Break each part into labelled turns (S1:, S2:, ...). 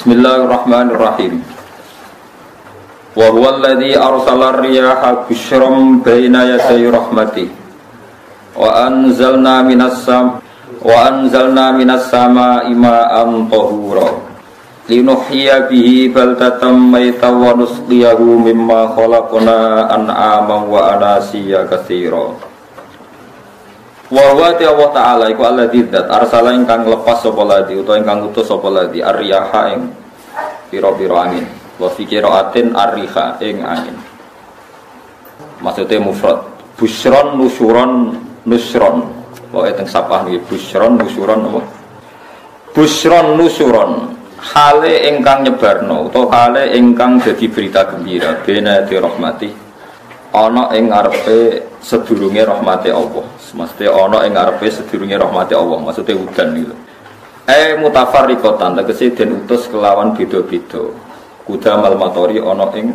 S1: Bismillahirrahmanirrahim. Wa huwa alladhi arsala riyaha busyran baina yaday rahmatih. Wa anzalna minas samaa'i ma'an tahura. Linuhyiya bihi baldatan maytan wa nusqiyahu mimma khalaqna an'aman wa anasiya katsira. Wa huwa Allah ta'ala iku alladzi dzat arsala ingkang lepas sapa ladzi utawa ingkang utus sapa ladzi ar-riyaha ing pira-pira angin wa fi qiraatin ar-riha ing angin. Maksudnya mufrad busyron nusyuron nusron wae teng sapah niki busyron nusyuron apa busyron nusyuron hale ingkang nyebarno utawa hale ingkang dadi berita gembira bena di rahmati ana ing ngarepe sedurunge rahmate Allah. Maksudnya ana ing ngarepe sedurunge rahmate Allah, maksudnya udan gitu. Mutafarriqatan tegese den utus kelawan beda-beda. Kudamal matori ana ing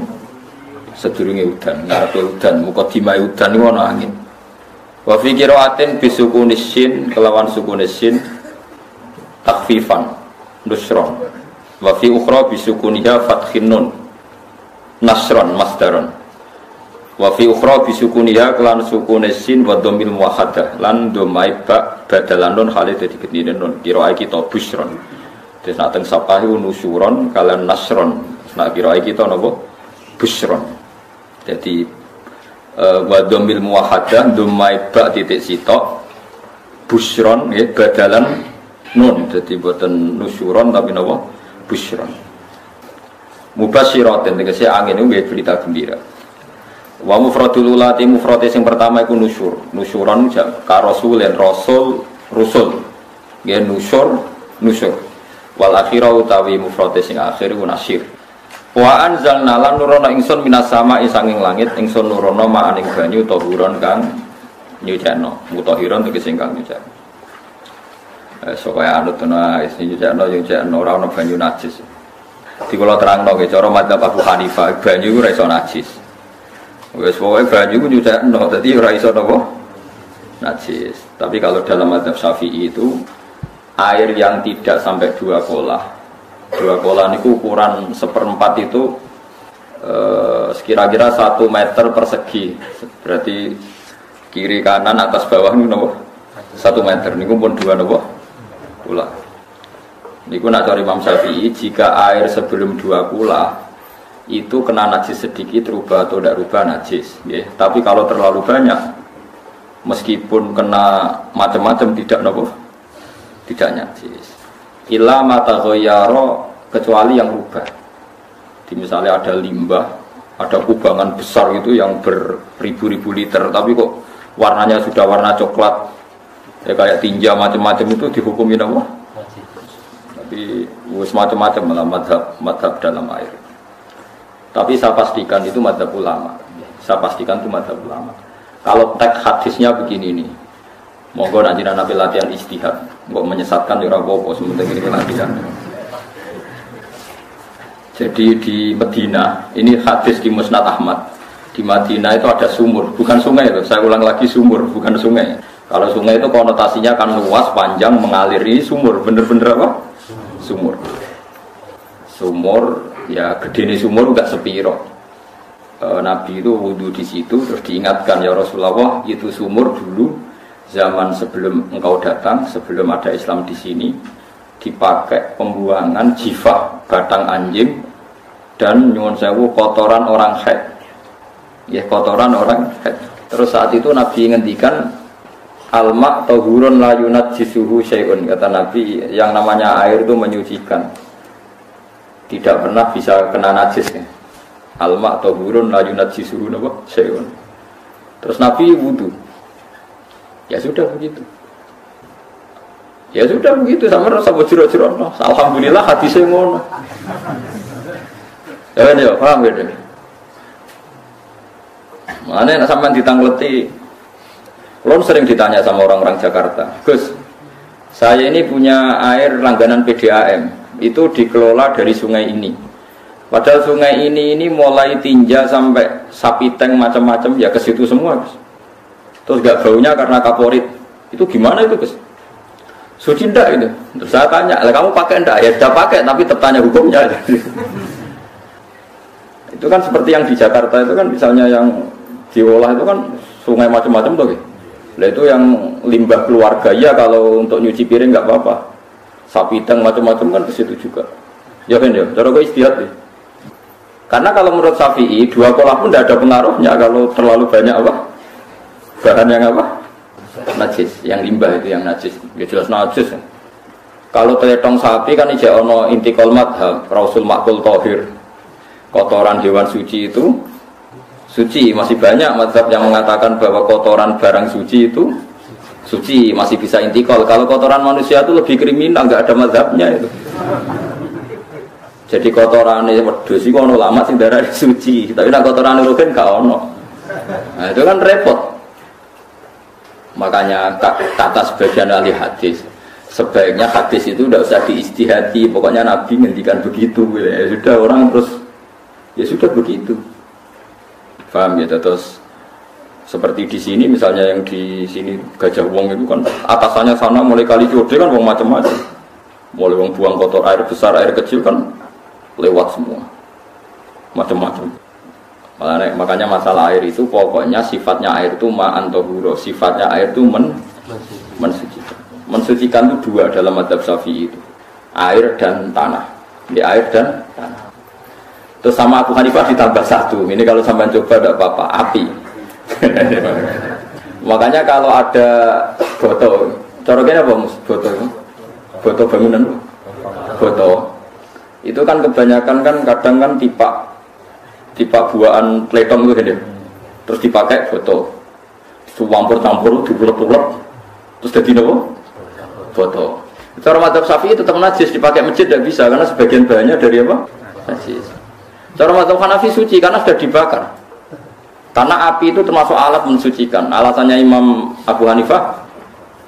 S1: sedurunge udan, ngarepe udan, mukadimah udan iku ana angin. Wa fi qiraatin bisukunis sin kelawan sukunis sin takhfifan nusron. Wa fi ukhra bisukuniha fathin nun nasron masdaron. Wa fi ukhra bisukuniha kelan sukunis sin wa dhammil muwahhadah lan dhammai ba badalan nun khalid dadi gedine nun qiraah kita busron. Terus nak teng sapah iku nusyuron kalian nasron. Nak qiraah kita napa busron. Jadi wa dhammil muwahhadah dhammai ba titik sitok busron nggih badalan nun dadi boten nusyuron tapi napa busron. Mubasyiratin tegese angin iku nggih berita gembira. Wa mufradul ulati mufrad sing pertama iku nusyur. Nusyuran ka rasulin rasul rusul. Nggih nusyur nusyur. Wal akhirau utawi mufrad sing akhir iku nasyir. Wa anzalna lan nurono ingsun minas sama'i sanging langit ingsun nurono ma'aning banyu tahuron kang nyucikno. Mutahiron tegese kang nyucikno. Supaya anut ana nyucikno yo nyucikno ora ana banyu najis. Dikula terangno nggih cara madzhab Abu Hanifah banyu iku ora iso najis. Wes pokoke banyu ku nyucekno, dadi ora iso napa najis. Tapi kalau dalam mazhab Syafi'i itu air yang tidak sampai 2 kolah. 2 kolah niku ukuran 1/4 itu sekira-kira 1 meter persegi. Berarti kiri kanan atas bawah niku napa? 1 meter niku pun 2 napa? Kolah. Niku nak cari Imam Syafi'i jika air sebelum 2 kolah itu kena najis sedikit rubah atau tidak rubah najis ya. Tapi kalau terlalu banyak meskipun kena macam-macam tidak nopo tidak najis illa mata ghayyara kecuali yang rubah. Di misalnya ada limbah, ada kubangan besar itu yang beribu-ribu liter tapi kok warnanya sudah warna coklat ya kayak tinja macam-macam itu dihukumi nopo tapi macam-macam malah madhab dalam air. Tapi saya pastikan itu madzhab ulama. Saya pastikan itu madzhab ulama. Kalau teks hadisnya begini nih, monggo nanti nabi latihan istihad, nggak menyesatkan ya apa-apa, sementing ini latihan. Jadi di Medina, ini hadis di Musnad Ahmad. Di Madinah itu ada sumur, bukan sungai loh. Saya ulang lagi sumur, bukan sungai. Kalau sungai itu konotasinya kan luas, panjang, mengaliri sumur. Bener-bener apa? Sumur. Sumur. Ya gedene sumur enggak sepiro. Nabi itu wudu di situ terus diingatkan ya Rasulullah itu sumur dulu zaman sebelum engkau datang, sebelum ada Islam di sini dipakai pembuangan jifah batang anjing dan nyuwun sewu kotoran orang haid. Ya kotoran orang haid. Terus saat itu Nabi ngendikan alma tahurun la yunajjisuhu syai'un, kata Nabi yang namanya air itu menyucikan. Tidak pernah bisa kena najis ya. Alma atau burun la yunajjisuhu napa syai'un. Terus Nabi wudu. Ya sudah begitu. Ya sudah begitu sama rasa jero-jero. Alhamdulillah hadisnya ngono. Ya kan ya, paham ya. Mana nek sampean ditangleti. Kulon sering ditanya sama orang-orang Jakarta, "Gus, saya ini punya air langganan PDAM. Itu dikelola dari sungai ini. Padahal sungai ini mulai tinja sampai sapi tank macam-macam ya ke situ semua, Gus. Terus gak baunya karena kaporit. Itu gimana itu, Gus? Suci ndak itu? Terus saya tanya, kamu pakai ndak? Ya sudah pakai, tapi tetap tanya hukumnya. Itu kan seperti yang di Jakarta itu kan misalnya yang diolah itu kan sungai macam-macam tuh. Nah itu yang limbah keluarga ya kalau untuk nyuci piring nggak apa-apa. Sapi teng macam-macam kan ke situ juga. Ya kan ya, cara gue istihad ya. Karena kalau menurut Syafi'i dua kolah pun tidak ada pengaruhnya kalau terlalu banyak apa? Bahan yang apa? Najis, yang limbah itu yang najis. Ya jelas najis. Kalau teletong sapi kan ijek ono intikal madhab, Rasul Makul Tohir. Kotoran hewan suci itu suci, masih banyak mazhab yang mengatakan bahwa kotoran barang suci itu suci, masih bisa intikal. Kalau kotoran manusia itu lebih kriminal, nggak ada mazhabnya itu. Jadi kotoran ini wedhus itu ono lama sing darah suci, tapi nek kotoran rugen gak ono. Nah, itu kan repot. Makanya kata sebagian ahli hadis, sebaiknya hadis itu tidak usah diistihati, pokoknya Nabi ngendikan begitu. Ya sudah orang terus ya sudah begitu. Paham ya? Terus seperti di sini misalnya yang di sini Gajah Wong itu kan atasannya sana mulai kali Code kan wong macam-macam. Mulai wong buang kotor air besar, air kecil kan lewat semua. Macam-macam. Makanya masalah air itu pokoknya sifatnya air itu ma'an tahura. Sifatnya air itu mensucikan. Mensucikan itu dua dalam mazhab Syafi'i itu. Air dan tanah. Di air dan tanah. Terus sama Abu Hanifah ditambah satu. Ini kalau sampai coba tidak apa-apa, api. Makanya kalau ada boto, coroknya apa mus? Boto bangunan, boto. Itu kan kebanyakan kan kadang kan tipe buahan pletong itu gini. Terus dipakai boto, campur dibulek-bulek, terus jadi apa? Boto. Cara mazhab Syafi'i tetap najis, dipakai masjid tidak bisa karena sebagian bahannya dari apa? Najis. Cara mazhab Hanafi suci karena sudah dibakar. Karena api itu termasuk alat mensucikan. Alasannya Imam Abu Hanifah,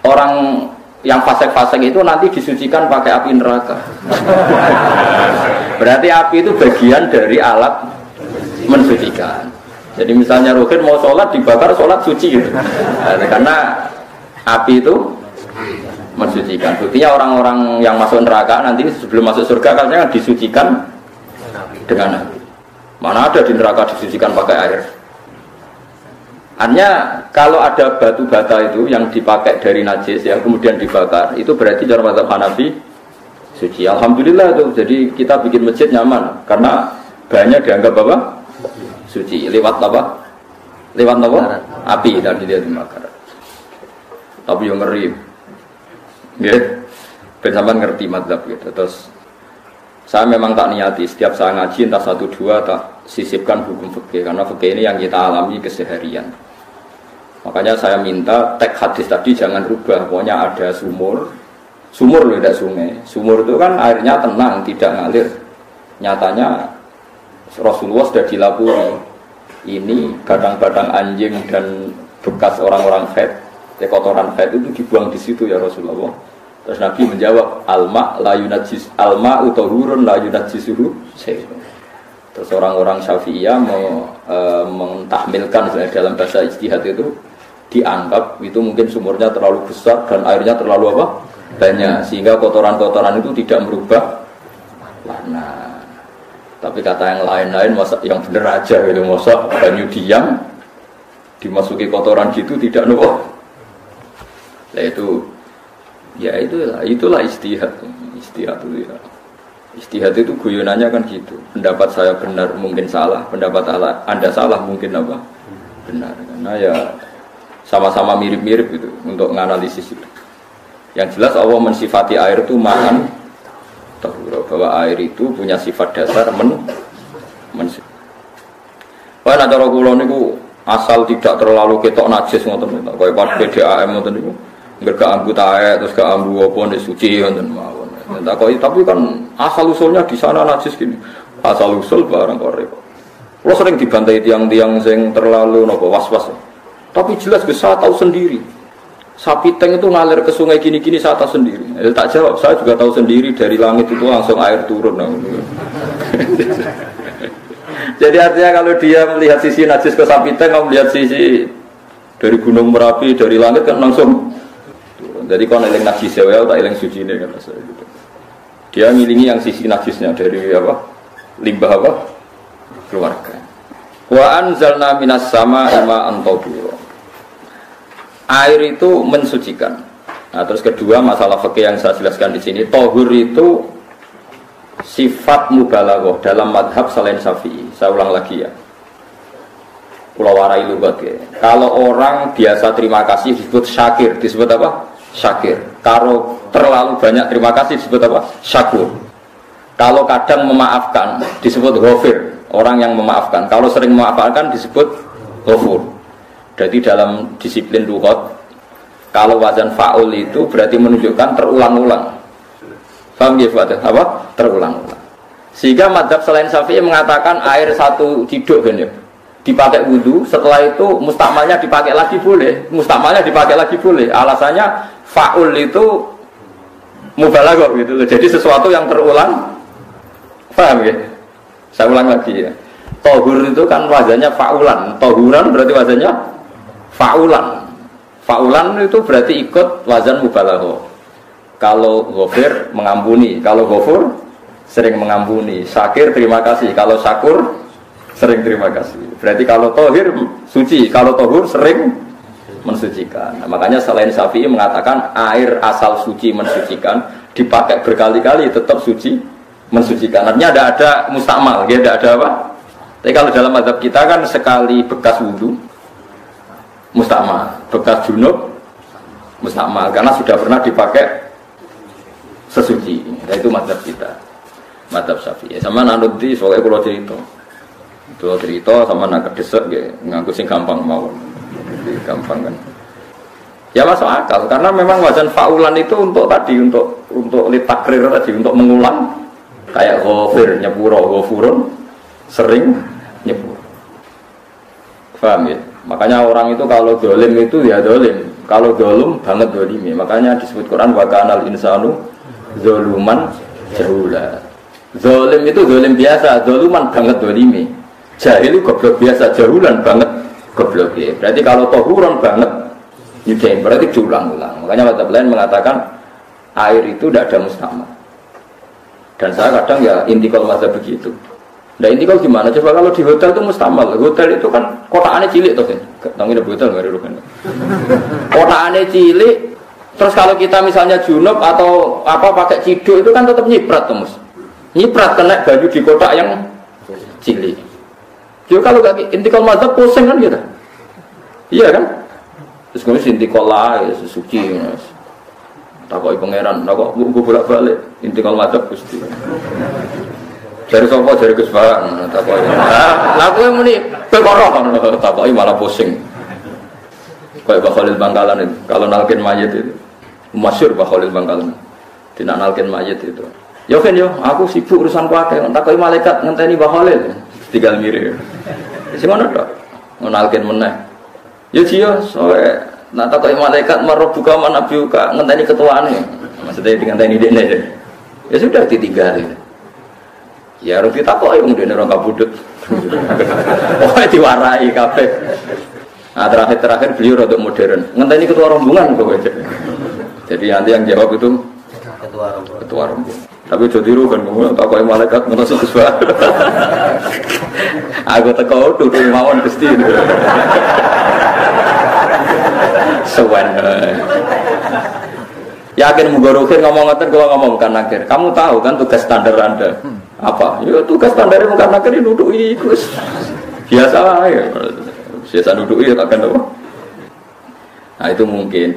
S1: orang yang fasik-fasik itu nanti disucikan pakai api neraka. Berarti api itu bagian dari alat mensucikan. Jadi misalnya Ruhin mau sholat dibakar, sholat suci gitu. Karena api itu mensucikan. Buktinya orang-orang yang masuk neraka nanti sebelum masuk surga katanya disucikan dengan api. Mana ada di neraka disucikan pakai air. Artinya kalau ada batu bata itu yang dipakai dari najis yang kemudian dibakar, itu berarti cara mazhab Hanafi suci. Alhamdulillah itu. Jadi kita bikin masjid nyaman karena bahannya dianggap apa? Suci. Lewat apa? Lewat apa? Api tadi dia dibakar. Tapi yang ngeri. Ya. Ben sampean ngerti mazhab gitu. Terus saya memang tak niati setiap saya ngaji entah 1-2 tak sisipkan hukum fikih karena fikih ini yang kita alami keseharian. Makanya saya minta teks hadis tadi jangan rubah. Pokoknya ada sumur loh, tidak sungai. Sumur itu kan airnya tenang, tidak ngalir. Nyatanya Rasulullah sudah dilapuri. Ini badang-badang anjing dan bekas orang-orang haid, kotoran haid itu dibuang di situ ya Rasulullah. Terus Nabi menjawab, alma la yunajjis alma utahurun la yunajjisuhu syai'. Terus orang-orang Syafi'iyah mentahmilkan dalam bahasa ijtihad itu dianggap itu mungkin sumurnya terlalu besar dan airnya terlalu apa? Banyak sehingga kotoran-kotoran itu tidak merubah warna. Tapi kata yang lain-lain masa yang benar aja gitu, masa banyu diam dimasuki kotoran gitu tidak nopo. Nah itu ya itulah istihad itu ya. Istihad itu guyonannya kan gitu. Pendapat saya benar mungkin salah, pendapat Anda salah mungkin apa? Benar. Karena ya sama-sama mirip-mirip itu untuk menganalisis itu. Yang jelas Allah mensifati air itu ma'an tahura, bahwa air itu punya sifat dasar Wah nak cara kula niku asal tidak terlalu ketok najis ngoten niku. Kaya pas PDAM ngoten niku. Enggak anggota air terus gak ambu apa nek suci ngoten mawon. Tapi kan asal usulnya di sana najis gini. Asal usul barang kok repot. Kalau sering dibantai tiang-tiang sing terlalu nopo was-was. Tapi jelas saya tahu sendiri. Sapi teng itu ngalir ke sungai gini-gini saya tahu sendiri. Tak jawab, saya juga tahu sendiri dari langit itu langsung air turun. Jadi artinya kalau dia melihat sisi najis ke sapi teng, kalau melihat sisi dari gunung Merapi dari langit kan langsung. Jadi kalau eling najis ya, tak eling suci ini kata saya gitu. Dia ngilingi yang sisi najisnya dari apa? Limbah apa? Keluarga. Wa anzalna minas sama'i ma'an tahura. Air itu mensucikan. Nah, terus kedua masalah fikih yang saya jelaskan di sini, tahur itu sifat mubalaghah dalam madhab selain Syafi'i. Saya ulang lagi ya. Pulau warai lugat ya. Kalau orang biasa terima kasih disebut syakir, disebut apa? Syakir. Kalau terlalu banyak terima kasih disebut apa? Syakur. Kalau kadang memaafkan disebut ghafir, orang yang memaafkan. Kalau sering memaafkan disebut ghafur. Jadi dalam disiplin lughat, kalau wazan fa'ul itu berarti menunjukkan terulang-ulang. Paham ya Pak? Apa? Terulang-ulang. Sehingga mazhab selain Syafi'i mengatakan air satu ciduk kan ya. Dipakai wudu, setelah itu mustakmalnya dipakai lagi boleh, mustakmalnya dipakai lagi boleh. Alasannya fa'ul itu mubalaghah gitu loh. Jadi sesuatu yang terulang. Paham ya? Saya ulang lagi ya. Tahur itu kan wazannya fa'ulan. Tahuran berarti wazannya fa'ulan. Fa'ulan itu berarti ikut wazan mubalaghah. Kalau ghafir mengampuni, kalau ghafur sering mengampuni. Syakir terima kasih, kalau syakur sering terima kasih. Berarti kalau tohir suci, kalau tohur sering mensucikan. Nah, makanya selain Syafi'i mengatakan air asal suci mensucikan, dipakai berkali-kali tetap suci mensucikan. Artinya tidak ada mustakmal, ya tidak ada apa. Tapi kalau dalam mazhab kita kan sekali bekas wudu mustakmal, bekas junub mustakmal karena sudah pernah dipakai sesuci. Nah, itu mazhab kita, mazhab Syafi'i. Sama nanti soalnya kalau cerita sama nak desek ya nganggo sing gampang mawon. Gampang kan. Ya masuk akal karena memang wazan faulan itu untuk tadi untuk litakrir tadi untuk mengulang kayak ghafir nyepuro ghafurun sering nyepuro. Paham ya? Makanya orang itu kalau dolim itu ya dolim, kalau dolum banget dolimi. Makanya disebut Quran wa kanal insanu zoluman jahula. Zolim itu zolim biasa, doluman banget dolimi. Jahil itu goblok biasa, jahulan banget goblok ya. Berarti kalau tohuron banget nyudahin, berarti diulang-ulang. Makanya mazhab lain mengatakan air itu tidak ada mustamah. Dan saya kadang ya intikal mazhab begitu. Nah intikal gimana? Coba kalau di hotel itu mustamal. Hotel itu kan kotaannya cilik tuh kan. Tangin ada hotel nggak ada kan? Kotaannya cilik. Terus kalau kita misalnya junub atau apa pakai ciduk itu kan tetap nyiprat tuh mus. Nyiprat kena baju di kotak yang cilik. Jadi kalau gak intikal mazhab pusing kan gitu. Iya kan? Terus kemudian intikal lah, ya, suci. Takoi pangeran, takoi gue bolak-balik. Intikal mazhab gusti. Dari sopo, dari Gus Barang. Takoi. Lah gue muni berkorong. Takoi malah pusing. Kayak Mbah Khalil Bangkalan itu. Kalau nalkin mayit itu, masyhur Mbah Khalil Bangkalan. Tidak nalkin mayit itu. Yo kan yo, aku sibuk urusan kuake. Takoi malaikat ngenteni Mbah Khalil. Tinggal mirip. Si mana tok? Nalkin meneh. Ya jiyo, soalnya nak takoi malaikat marah buka mana biuka ngenteni ketuaane. Maksudnya ngenteni dene. Ya sudah ditinggalin. Ya harus ditakoi wong dene orang kabudut. Pokoke diwarai kabeh. Nah, terakhir beliau rada modern. Ngenteni ketua rombongan kok. Jadi nanti yang jawab itu ketua rombongan. Tapi jadi tiru kan kamu tak kau malaikat ngetos Gus. Aku teko duduk mawon Gusti. Sewan. Yakin menggorokin ngomong ngoten kalau ngomong kan akhir. Kamu tahu kan tugas standar Anda apa? Ya tugas standarnya bukan akhir nuduki Gus. Biasa lah ya. Biasa nuduki ya takkan apa. Nah itu mungkin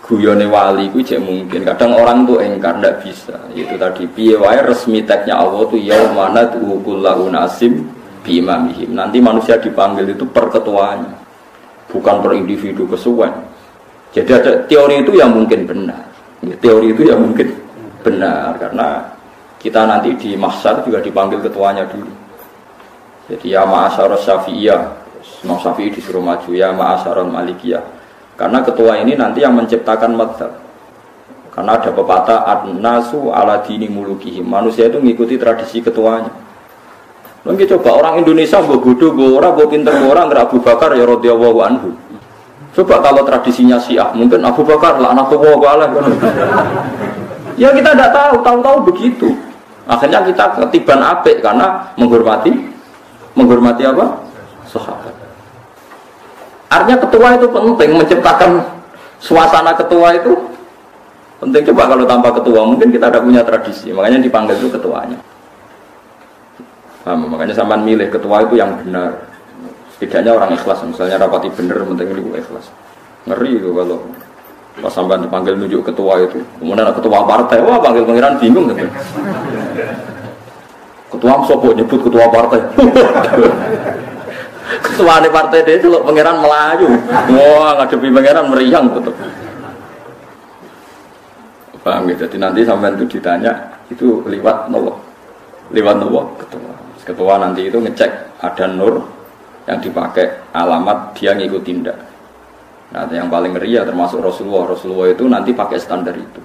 S1: guyone wali ku cek mungkin. Kadang orang tuh engkar ndak bisa. Itu tadi piye wae resmi teknya Allah tuh yaumana tuqullahu nasim bi imamihim. Nanti manusia dipanggil itu per ketuanya. Bukan per individu kesuwen. Jadi ada teori itu yang mungkin benar. Ya, teori itu yang mungkin benar karena kita nanti di mahsyar juga dipanggil ketuanya dulu. Jadi ya ma'asyarus Syafi'iyah. Imam Syafi'i disuruh maju ya ma'asyarul Malikiyah. Karena ketua ini nanti yang menciptakan mazhab. Karena ada pepatah an-nasu ala dini mulukihim. Manusia itu mengikuti tradisi ketuanya. Mungkin coba orang Indonesia mbok bodho, mbok ora, mbok pinter, mbok ora, nggak Abu Bakar ya radhiyallahu anhu. Coba kalau tradisinya Syiah, mungkin Abu Bakar laknatullah alaih. Ya kita tidak tahu begitu. Akhirnya kita ketiban apik karena menghormati apa? Sahabat. Artinya ketua itu penting, menciptakan suasana ketua itu penting. Coba kalau tanpa ketua, mungkin kita tidak punya tradisi. Makanya dipanggil itu ketuanya. Nah, makanya sampean milih ketua itu yang benar. Setidaknya orang ikhlas, misalnya rapati bener, penting ini ikhlas. Ngeri itu kalau pas sampai dipanggil nunjuk ketua itu, kemudian ketua partai, wah panggil pangeran bingung gitu. Ketua sopo nyebut ketua partai. Ketua di partai dia itu pangeran Melayu, wah ngadepi pangeran meriang betul. Paham gitu? Jadi nanti sampai itu ditanya itu lewat nopo ketua. Ketua nanti itu ngecek ada nur yang dipakai alamat dia ngikuti tindak. Nah yang paling ngeri ya termasuk Rasulullah itu nanti pakai standar itu.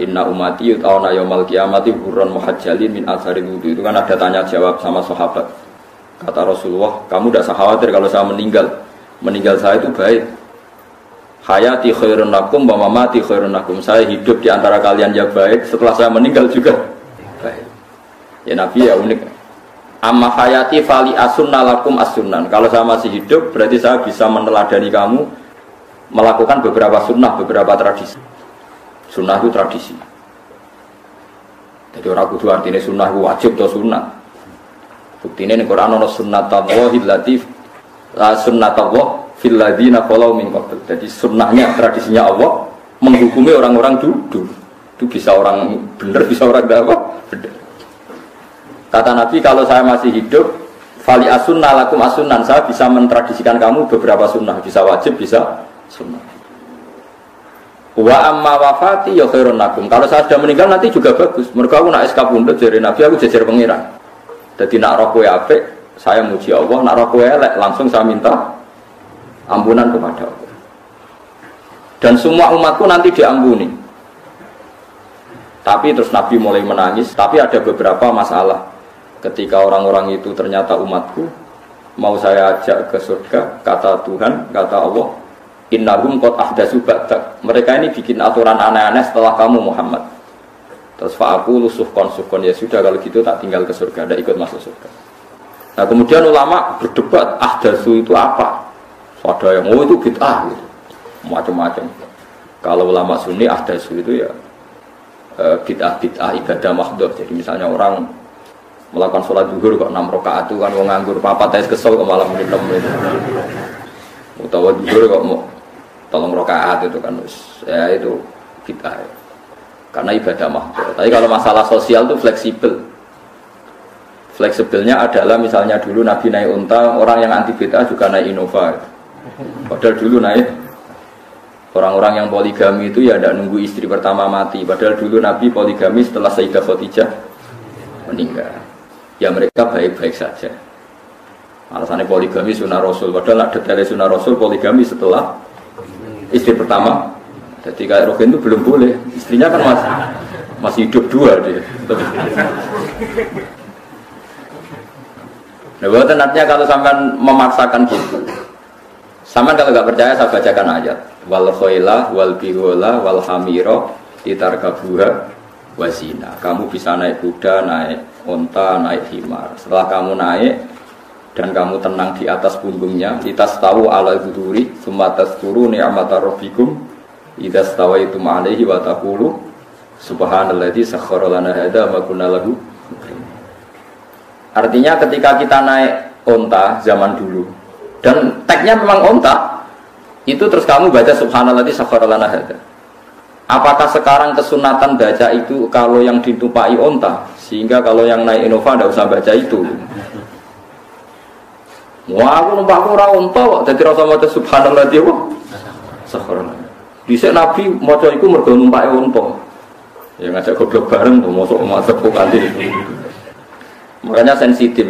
S1: Inna umati yut'auna yaumal qiyamati hurran muhajjalin min athari wudu. Itu kan ada tanya jawab sama sahabat. Kata Rasulullah, kamu tidak usah khawatir kalau saya meninggal saya itu baik. Hayati khairun lakum wa mamati khairun lakum. Saya hidup di antara kalian ya baik, setelah saya meninggal juga baik. Ya Nabi ya unik. Amma hayati fali asunna lakum as-sunan. Kalau saya masih hidup berarti saya bisa meneladani kamu melakukan beberapa sunnah, beberapa tradisi. Sunnah itu tradisi. Jadi orang kudu artinya sunnah itu wajib atau sunnah. Buktinya di Quran ada sunnatallahil latif sunnatullah fil ladzina khalau min qabl. Jadi sunnahnya, tradisinya Allah menghukumi orang-orang dulu. Itu bisa orang benar, bisa orang tidak apa? Benar. Kata Nabi, kalau saya masih hidup, fali asunna lakum asunan, saya bisa mentradisikan kamu beberapa sunnah, bisa wajib, bisa sunnah. Wa amma wafati ya khairun lakum. Kalau saya sudah meninggal nanti juga bagus. Mergo aku nak SK pundhut jare Nabi, aku jejer pengiran. Dadi nak roh kowe apik, saya muji Allah, nak roh kowe elek, langsung saya minta ampunan kepada Allah. Dan semua umatku nanti diampuni. Tapi terus Nabi mulai menangis, tapi ada beberapa masalah. Ketika orang-orang itu ternyata umatku, mau saya ajak ke surga, kata Tuhan, kata Allah, innahum qad ahdatsu ba'dak. Mereka ini bikin aturan aneh-aneh setelah kamu Muhammad. Terus fa'aqulu suhqan, ya sudah kalau gitu tak tinggal ke surga, tidak ikut masuk surga. Nah kemudian ulama berdebat, ahdatsu itu apa? Ada yang itu bid'ah gitu. Macam-macam. Kalau ulama Sunni ahdatsu itu ya bid'ah ibadah mahdhur. Jadi misalnya orang melakukan sholat zuhur kok 6 rakaat itu kan wong nganggur papat tes kesel kok malam minum itu. Utawa zuhur kok mau 3 rakaat itu kan ya itu bid'ah. Ya. Karena ibadah mahdhur. Tapi kalau masalah sosial itu fleksibel. Fleksibelnya adalah misalnya dulu Nabi naik unta, orang yang anti bid'ah juga naik Innova. Padahal dulu naik orang-orang yang poligami itu ya tidak nunggu istri pertama mati. Padahal dulu Nabi poligami setelah Sayyidah Khadijah meninggal. Ya mereka baik-baik saja. Alasannya poligami sunnah Rasul. Padahal ada detailnya sunnah Rasul poligami setelah istri pertama. Jadi kayak Rogen itu belum boleh. Istrinya kan masih hidup 2 dia. Nah, bukan artinya kalau sampai memaksakan gitu. Sampai kalau nggak percaya saya bacakan ayat. Wal khayla wal bihola wal hamira litarkabuha wazina. Kamu bisa naik kuda, naik unta, naik himar. Setelah kamu naik dan kamu tenang di atas punggungnya, litas tahu ala dzuri, summa tasturu ni'mata rabbikum idza stawaitum 'alaihi wa taqulu subhanalladzi sakhkhara lana hadza wa kunna lahu. Artinya ketika kita naik unta zaman dulu dan tagnya memang unta, itu terus kamu baca subhanalladzi sakhkhara lana hadza. Apakah sekarang kesunatan baca itu kalau yang ditumpai unta, sehingga kalau yang naik Innova tidak usah baca itu? Wah, aku numpakku ora unta, jadi rasa maca subhanalladzi wa sakhkhara lana. Dhisik Nabi maca iku mergo numpake unta. Ya ngajak goblok bareng to mosok masuk kanthi. Makanya sensitif,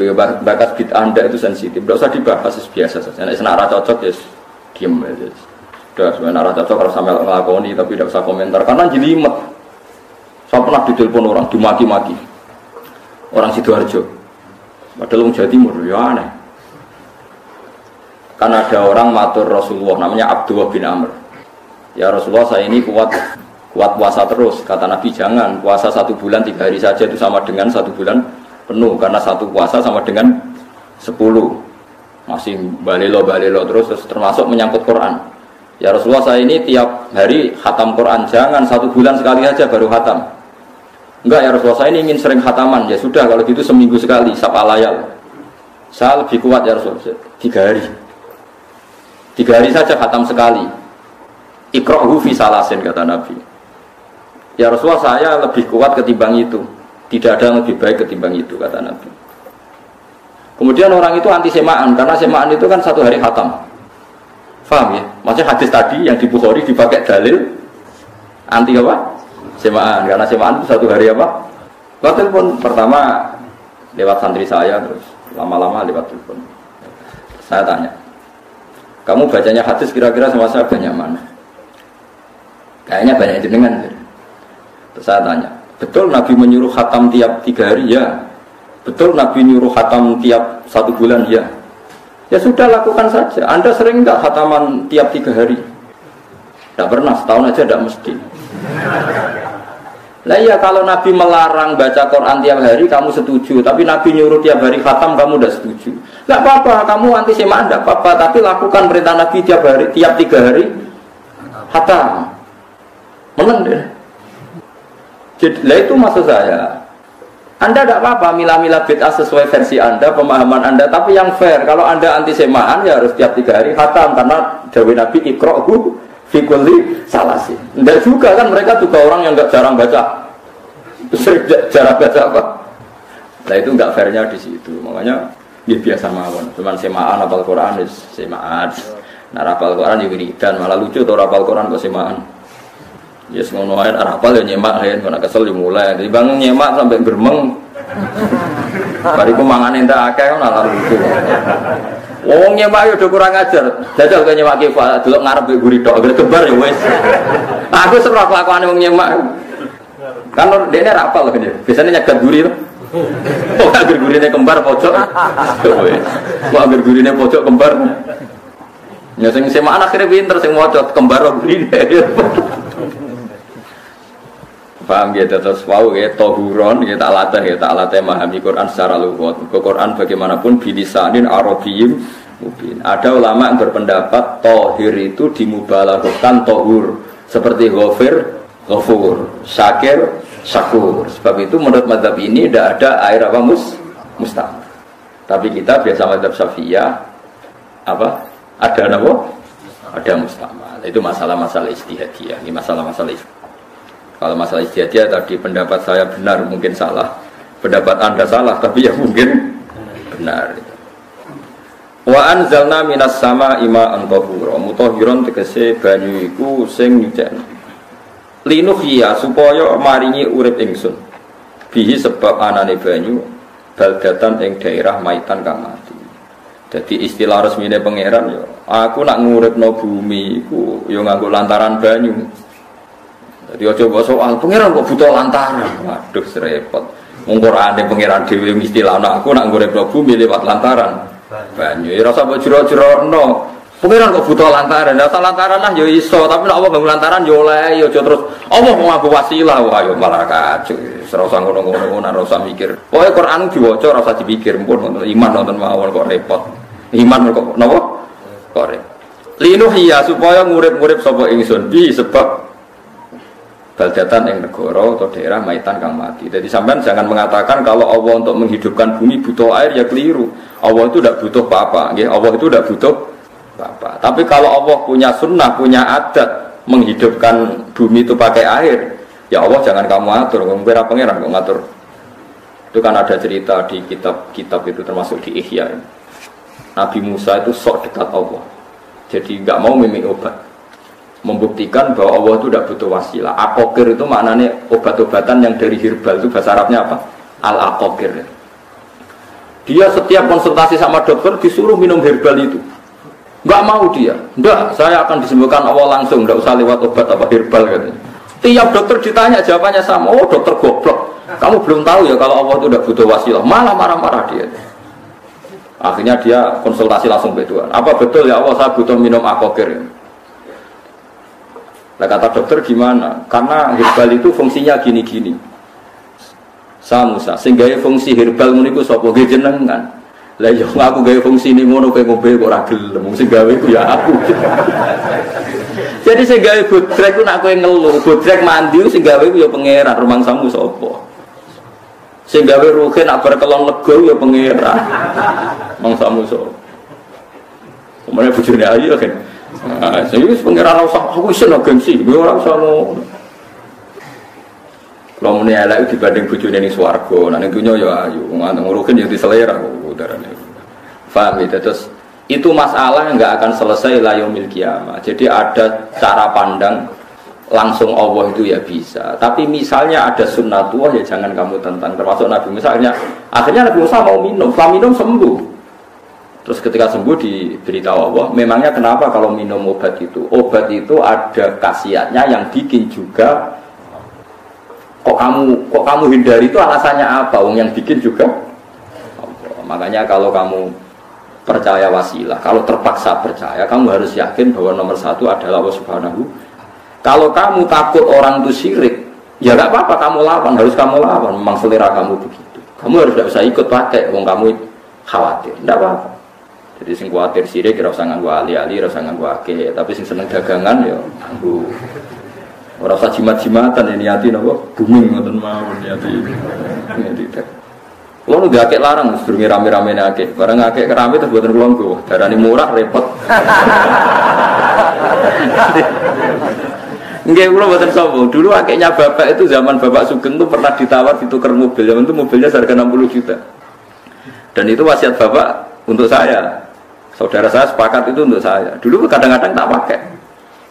S1: bakat bid'ah Anda itu sensitif. Tidak usah dibahas, biasa saja. Nek senak ra cocok ya diam aja. Sudah sebenarnya ra cocok kalau sampai ngelakoni, tapi tidak usah komentar karena jelimet. Saya pernah ditelepon orang, dimaki-maki. Orang Sidoarjo. Padahal Jawa Timur, ya aneh. kan ada orang matur Rasulullah namanya Abdullah bin Amr. Ya Rasulullah, saya ini kuat puasa terus. Kata Nabi, jangan puasa 1 bulan 3 hari saja itu sama dengan 1 bulan penuh, karena 1 puasa sama dengan 10. Masih balelo terus termasuk menyangkut Quran. Ya Rasulullah, saya ini tiap hari khatam Quran, jangan 1 bulan sekali aja baru khatam. Enggak ya Rasulullah, saya ini ingin sering khataman. Ya sudah, kalau gitu seminggu sekali, sapalayal. Saya lebih kuat ya Rasulullah, 3 hari. 3 hari saja khatam sekali. Iqra'hu fi salasin, kata Nabi. Ya Rasulullah, saya lebih kuat ketimbang itu. Tidak ada yang lebih baik ketimbang itu, kata Nabi. Kemudian orang itu anti semaan, karena semaan itu kan 1 hari khatam. Faham ya? Maksudnya hadis tadi yang di Bukhari dipakai dalil anti apa? Semaan, karena semaan itu 1 hari apa? Lewat telepon pertama lewat santri saya, terus lama-lama lewat telepon. Saya tanya, kamu bacanya hadis kira-kira sama saya banyak mana? Kayaknya banyak jenengan. Terus saya tanya, betul Nabi menyuruh khatam tiap 3 hari? Ya. Betul Nabi nyuruh khatam tiap 1 bulan? Ya. Ya sudah, lakukan saja. Anda sering enggak khataman tiap 3 hari? Tidak pernah, setahun aja tidak mesti. Nah iya, kalau Nabi melarang baca Quran tiap hari kamu setuju, tapi Nabi nyuruh tiap hari khatam kamu tidak setuju. Tidak apa-apa, kamu anti semaan tidak apa-apa, tapi lakukan perintah Nabi tiap 3 hari khatam. Menang deh. Jadi, itu maksud saya. Anda tidak apa-apa milah-milah bid'ah sesuai versi Anda, pemahaman Anda, tapi yang fair. Kalau Anda anti semaan ya harus tiap 3 hari khatam, karena dawuh Nabi iqra'hu fi kulli salasin. Tidak juga kan, mereka juga orang yang enggak jarang baca. Jarang baca apa? Nah itu enggak fairnya di situ. Makanya dia biasa mawon. Cuman semaan hafal Quran semaan. Nah hafal Quran juga wiridan, malah lucu tuh hafal Quran kok semaan. Ya ngono ae hafal ya nyemak kan, kena kesel dimulai. Jadi bangun nyemak sampai bermeng. Bariku mangan entek akeh malah lucu. Wong nyemak yo do kurang ajar. Jajal kok nyemak ki Pak, delok ngarep mbek guri tok, anggere kembar ya wis. Aku serah kelakuane wong nyemak. Kan dene ra apal kene. Biasane nyegat guri to. Kok anggere gurine kembar pojok. Kok anggere gurine pojok kembar. Ya sing semaan akhire pinter sing maca kembar gurine. Paham gitu, terus wau ya tohuron kita latih memahami Quran secara lugat. Quran bagaimanapun bilisanin arabiyyin mubin. Ada ulama yang berpendapat tohir itu dimubalaghahkan tohur, seperti ghafir ghafur, syakir syakur. Sebab itu menurut mazhab ini tidak ada air apa mustahil. Tapi kita biasa mazhab Syafi'iyah apa? Ada apa? Ada mustahil. Itu masalah-masalah ijtihadiyah. Ini masalah-masalah ijtihadiyah. Kalau masalah ijtihadiyah tadi pendapat saya benar, mungkin salah. Pendapat Anda salah, tapi ya mungkin benar. Wa anzalna minas sama'i ma'an tahura. Mutahhiron tegese banyu iku sing nyucèni. Linuhya supaya maringi urip ingsun. Bihi sebab anane banyu baldatan ing daerah maitan kang mati. Jadi istilah resmine pangeran ya, aku nak nguripno bumi iku ya nganggo lantaran banyu. Jadi aja mbok soal pangeran kok butuh lantaran. Waduh serepot. Wong Qur'ane pangeran dhewe istilah aku nak nguripno bumi lewat lantaran banyu. Ya rasa mbok jero-jerono. Pangeran kok butuh lantaran. Lah lantaran lah ya iso, tapi nek apa bangun lantaran ya oleh ya aja terus Allah mau ngaku wasilah wah ya malah kacau. Ora usah ngono-ngono, ora usah mikir. Pokoke Qur'an diwaca ora usah dipikir, pun iman nonton mawon kok repot. Iman kok napa? Kok repot. Linuhya supaya ngurip-ngurip sapa ingsun bi sebab baldatan yang negara atau daerah maitan kang mati. Jadi sampean jangan mengatakan kalau Allah untuk menghidupkan bumi butuh air, ya keliru. Allah itu tidak butuh apa-apa. Allah itu tidak butuh apa-apa. Tapi kalau Allah punya sunnah, punya adat menghidupkan bumi itu pakai air, ya Allah jangan kamu atur. Kamu pangeran kok ngatur. Itu kan ada cerita di kitab-kitab itu termasuk di Ihya. Nabi Musa itu sok dekat Allah. Jadi nggak mau minum obat. Membuktikan bahwa Allah itu tidak butuh wasilah. Akokir itu maknanya obat-obatan yang dari herbal, itu bahasa Arabnya apa? Al-akokir. Dia setiap konsultasi sama dokter disuruh minum herbal itu. Enggak mau dia. Enggak, saya akan disembuhkan Allah langsung, enggak usah lewat obat apa herbal katanya. Tiap dokter ditanya jawabannya sama. Oh, dokter goblok. Kamu belum tahu ya kalau Allah itu tidak butuh wasilah. Malah marah-marah dia. Akhirnya dia konsultasi langsung ke Tuhan. Apa betul ya Allah saya butuh minum akokir? Nah, kata dokter gimana? Karena herbal itu fungsinya gini-gini. Musa, sehingga fungsi herbal niku sapa nggih jenengan. Lah yo aku gawe fungsi ini ngono kowe ngombe kok ora gelem. Sing gawe ku ya aku. Jadi sing gawe bodrek ku nak kowe ngeluh, bodrek mandi sing gawe ku ya pangeran, rumangsamu sapa? Sing gawe ruhe nak bar kelon lega ya pangeran. Mangsamu sapa? Kemana bojone ayu kan. Nah, sing wis pangeran ora usah aku isin gengsi, ora usah ngono. Kalau muni elek dibanding bojone ning swarga, nek dunya ya ayu, nganteng ruhin ya diselera udarane. Paham ya? Terus itu masalah enggak akan selesai la yaumil qiyamah. Jadi ada cara pandang langsung Allah itu ya bisa. Tapi misalnya ada sunnatullah ya jangan kamu tentang. Termasuk Nabi misalnya akhirnya Nabi Musa mau minum, setelah minum sembuh. Terus ketika sembuh diberitahu Allah, memangnya kenapa kalau minum obat itu? Obat itu ada khasiatnya yang bikin juga kok kamu hindari itu alasannya apa? Yang bikin juga Allah. Makanya kalau kamu percaya wasilah, kalau terpaksa percaya, kamu harus yakin bahwa nomor satu adalah Allah Subhanahu. Kalau kamu takut orang itu syirik, ya gak apa-apa kamu lawan, harus kamu lawan. Memang selera kamu begitu. Kamu harus gak usah ikut pakai, wong kamu khawatir, tidak apa-apa. Jadi sing khawatir syirik, ora usah nganggo ali-ali, ora usah nganggo akeh. Tapi sing seneng dagangan, ya nganggo. Ora usah jimat-jimatan, ini niati napa? Booming ngoten mawon niati. Niati. Kulo nu gak akeh larang, sedurunge rame-ramene akeh. Bareng akeh kerame terus boten kulo nggo. Darani murah repot. Nggih kula mboten sapa. Dulu akehnya bapak itu zaman Bapak Sugeng itu pernah ditawar ditukar mobil. Zaman itu mobilnya harga 60 juta. Dan itu wasiat bapak untuk saya. Saudara saya sepakat itu untuk saya. Dulu kadang-kadang tak pakai.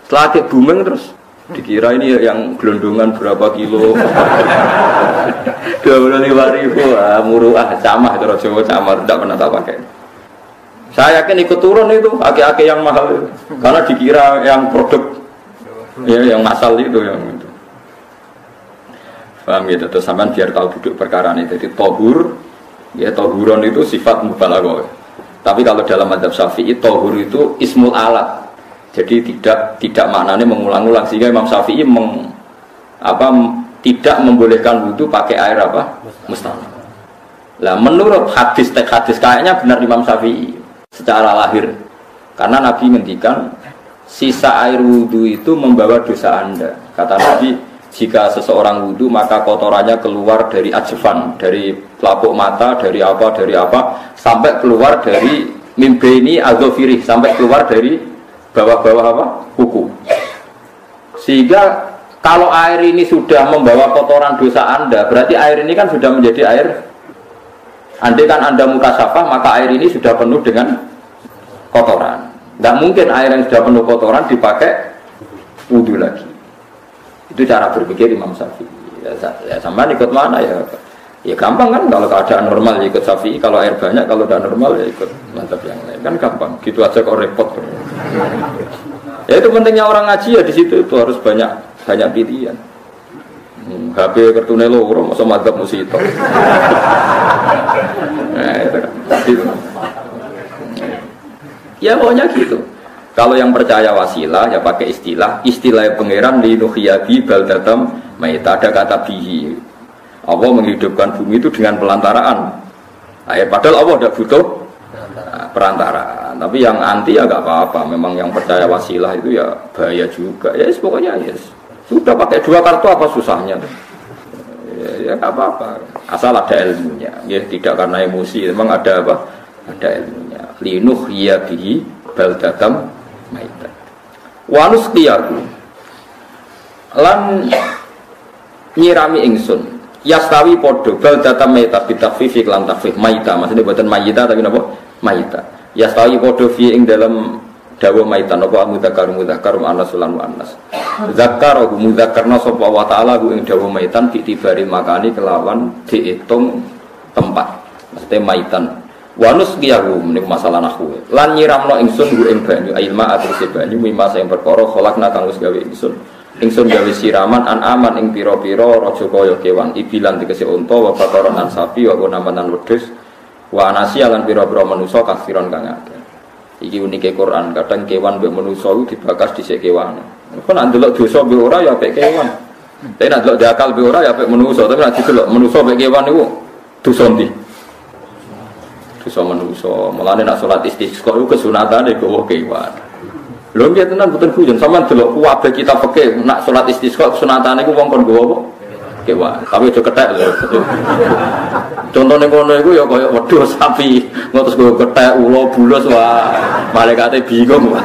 S1: Setelah akeh booming terus dikira ini yang gelondongan berapa kilo. 25.000 muruah camah terus Jawa camah tidak pernah tak pakai. Saya yakin ikut turun itu akeh-akeh yang mahal itu. Karena dikira yang produk ya yang masal itu yang itu. Paham gitu, terus sampean biar tahu duduk perkara ini. Jadi tohur, ya tohuron itu sifat mubalaghah. Tapi kalau dalam mazhab Syafi'i tohur itu ismul alat. Jadi tidak maknanya mengulang-ulang sehingga Imam Syafi'i tidak membolehkan wudu pakai air apa? Mustahil. Lah menurut hadis kayaknya benar Imam Syafi'i secara lahir. Karena Nabi ngendikan sisa air wudu itu membawa dosa Anda. Kata Nabi, jika seseorang wudu maka kotorannya keluar dari ajfan, dari pelapuk mata, dari apa, sampai keluar dari mimbaini azofirih, sampai keluar dari bawah-bawah apa? Kuku. Sehingga kalau air ini sudah membawa kotoran dosa Anda, berarti air ini kan sudah menjadi air. Andai kan Anda mukasafah, maka air ini sudah penuh dengan kotoran. Tidak mungkin air yang sudah penuh kotoran dipakai wudhu lagi. Itu cara berpikir Imam Syafi'i. Ya sama ikut mana ya? Ya gampang kan kalau keadaan normal ya ikut Syafi'i, kalau air banyak, kalau tidak normal ya ikut mazhab yang lain. Kan gampang. Gitu aja kok repot. Ya itu pentingnya orang ngaji ya di situ itu harus banyak pilihan. HP kartune loro masa mazhab musito. Nah, itu kan. Gitu. Ya pokoknya gitu. Kalau yang percaya wasilah ya pakai istilah pangeran linuhyabi baldatam maita, ada kata bihi. Allah menghidupkan bumi itu dengan pelantaraan. Padahal Allah tidak butuh perantaraan. Tapi yang anti ya nggak apa-apa. Memang yang percaya wasilah itu ya bahaya juga. Ya pokoknya sudah pakai dua kartu apa susahnya? Ya nggak apa-apa. Asal ada ilmunya. Ya tidak karena emosi. Memang ada apa? Ada ilmunya. Linuhyabi baldatam maita. Wanus qiyaku lan nyirami ingsun yastawi podo baldatam maita bitafif lan tafif maita, maksudnya buatan maita tapi napa maita. Yastawi podo fi ing dalam dawa maita napa mudzakkar anas lan anas. Zakarahu mudzakarna sapa wa taala ing dawa maitan bitibari makani kelawan diitung tempat. Maksudnya maitan. Wanus kiyahu menik masalah nahwu. Lan nyiramno ingsun nggo ing banyu ilma atruse banyu mimma sing perkara kholakna kang wis gawe ingsun. Ingsun gawe siraman an aman ing pira-pira raja kaya kewan ibilan tegese unta wa bakaran an sapi wa namanan wedhus Wa anasi lan pira-pira manusa kafiron kang akeh. Iki unike Quran, kadang kewan mbek manusa iku dibakas dhisik kewan. Kok nek ndelok dosa mbek ora ya apik kewan. Tapi nek ndelok akal mbek ora ya apik manusa, tapi nek didelok manusa mbek kewan niku dosa ndi? Dosa manusa. Mulane nek salat istisqa iku kesunatane gowo kewan. Lho nggih tenan mboten guyon, sampean delok kuwabe kita fikih nek salat istisqa kesunatane iku wong kon gowo apa? Kewan. Tapi aja kethek lho. Contone ngono iku ya kaya wedhus sapi, ngotos go kethek ula bulus wah. Malaikate bingung wah.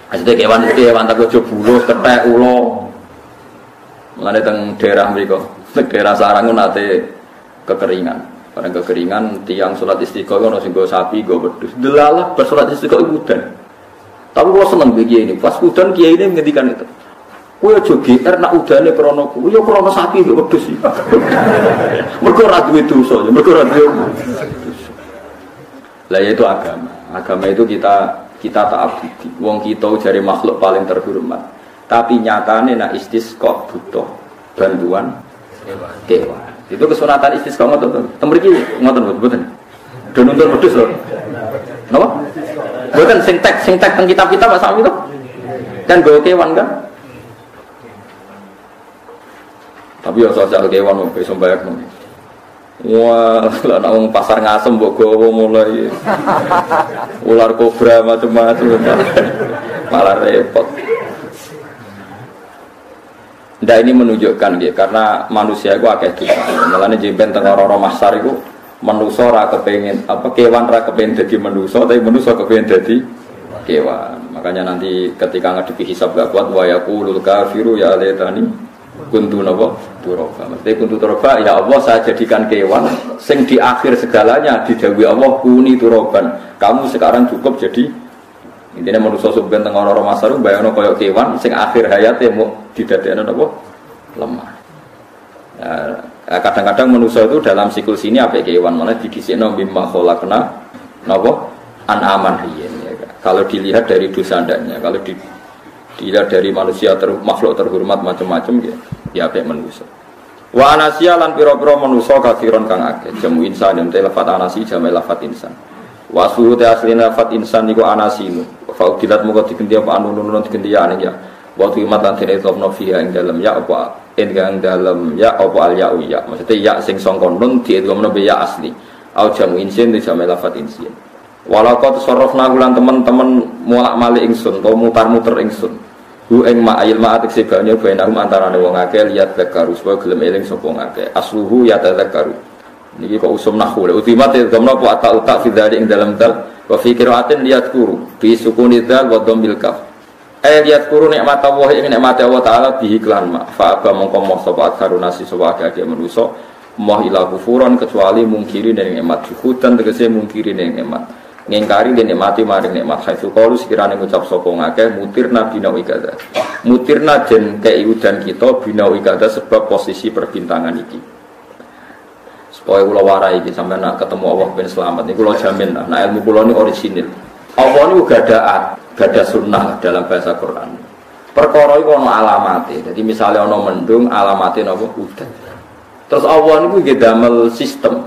S1: Asite kewan tapi aja bulus kethek ula. Mulane teng daerah mriku, daerah Sarang nate kekeringan. Bareng kekeringan tiang salat istiqo ono sing go sapi go wedhus. Delalah bersalat istiqo iku udan. Tapi kok seneng iki ini. Pas udan kiai ini ngendikan itu. Kowe aja GR nak udane krana kuwi ya krana sapi mbek wedhus iki. Mergo ora duwe dosa, mergo ora duwe dosa. Lah itu agama. Agama itu kita taabudi. Wong kita jare makhluk paling terhormat. Tapi nyatane nak istisqa butuh bantuan kewan. Itu kesunatan istisqa ngoten. Temriki ngoten mboten. Do nuntun wedhus lho. Napa? Mboten sing tek teng kitab-kitab Pak Sami to. Kan go kewan kan? Tapi ya sosial kewan wong iso mbayar ngono. Wah, lah nang pasar ngasem mbok gowo mulai ular kobra macam-macam malah repot. Ndak ini menunjukkan nggih karena manusia iku akeh dosa. Mulane jemben teng ora masar iku manusa ora kepengin apa kewan ora kepengin dadi manusa tapi manusa kepengin dadi kewan. Makanya nanti ketika ngadepi hisab gak kuat wa yaqulul kafiru ya laitani kuntu napa turaba. Mesti kuntu turaba ya Allah saya jadikan kewan sing di akhir segalanya didhawuhi Allah kuni turaban. Kamu sekarang cukup jadi intine manusa sampeyan teng ora masar bayangno kaya kewan sing akhir hayate mau didadekno napa lemah. Ya, kadang-kadang manusa itu dalam siklus ini apik kewan malah didhisikno mimma khalaqna napa an'aman riyen ya. Kalau dilihat dari dosa ndaknya, kalau dilihat dari manusia makhluk terhormat macam-macam ya apik manusia. Wa anasiya lan pira-pira manusa kafiron kang akeh. Jamu insan yang lafat anasi jamu lafat insan. Wa suhu ta aslina lafat insan niku anasinu. Fa udilat muga diganti apa anu-anu diganti ya ya. Wa tuimat lan tene topno fiha ing dalem ya apa ing dalem ya apa al ya ya. Maksudnya ya sing sangka nun diedhomno be ya asli. Au jamu insin di jamu lafat insin. Walau kau tasarrufna lan teman-teman molak-malik ingsun atau mutar-muter ingsun. Hu ing ma'il ma'atik sebanya bainahum antarane wong akeh liat zakaru supaya gelem eling sapa ngakeh. Asluhu ya tadzakaru. Niki kok usum nahwu. Ultimat gamna apa ata fi dzalik ing dalam dal wa fi qira'atin liat kuru bi sukuni dzal wa dhammil kaf. Liat kuru nikmat Allah ing nikmat Allah taala bihi klan ma. Fa aba mongko moh sapa karunasi sapa akeh manusa moh ila kufuran kecuali mungkiri ning nikmat juhudan tegese mungkiri ning nikmat. Ngingkari dan nikmati maring nikmat haitsu qalu sekirane ngucap sapa ngakeh mutirna binawi kada. Mutirna den kei udan kita binawi kada sebab posisi perbintangan iki. Supaya kula warai iki sampeyan nak ketemu Allah ben selamat niku kula jamin nah ilmu kula ni orisinil. Allah niku gada sunnah dalam bahasa Quran. Perkara iku ana alamate. Jadi misalnya ana mendung alamate napa udan. Terus Allah niku nggih damel sistem.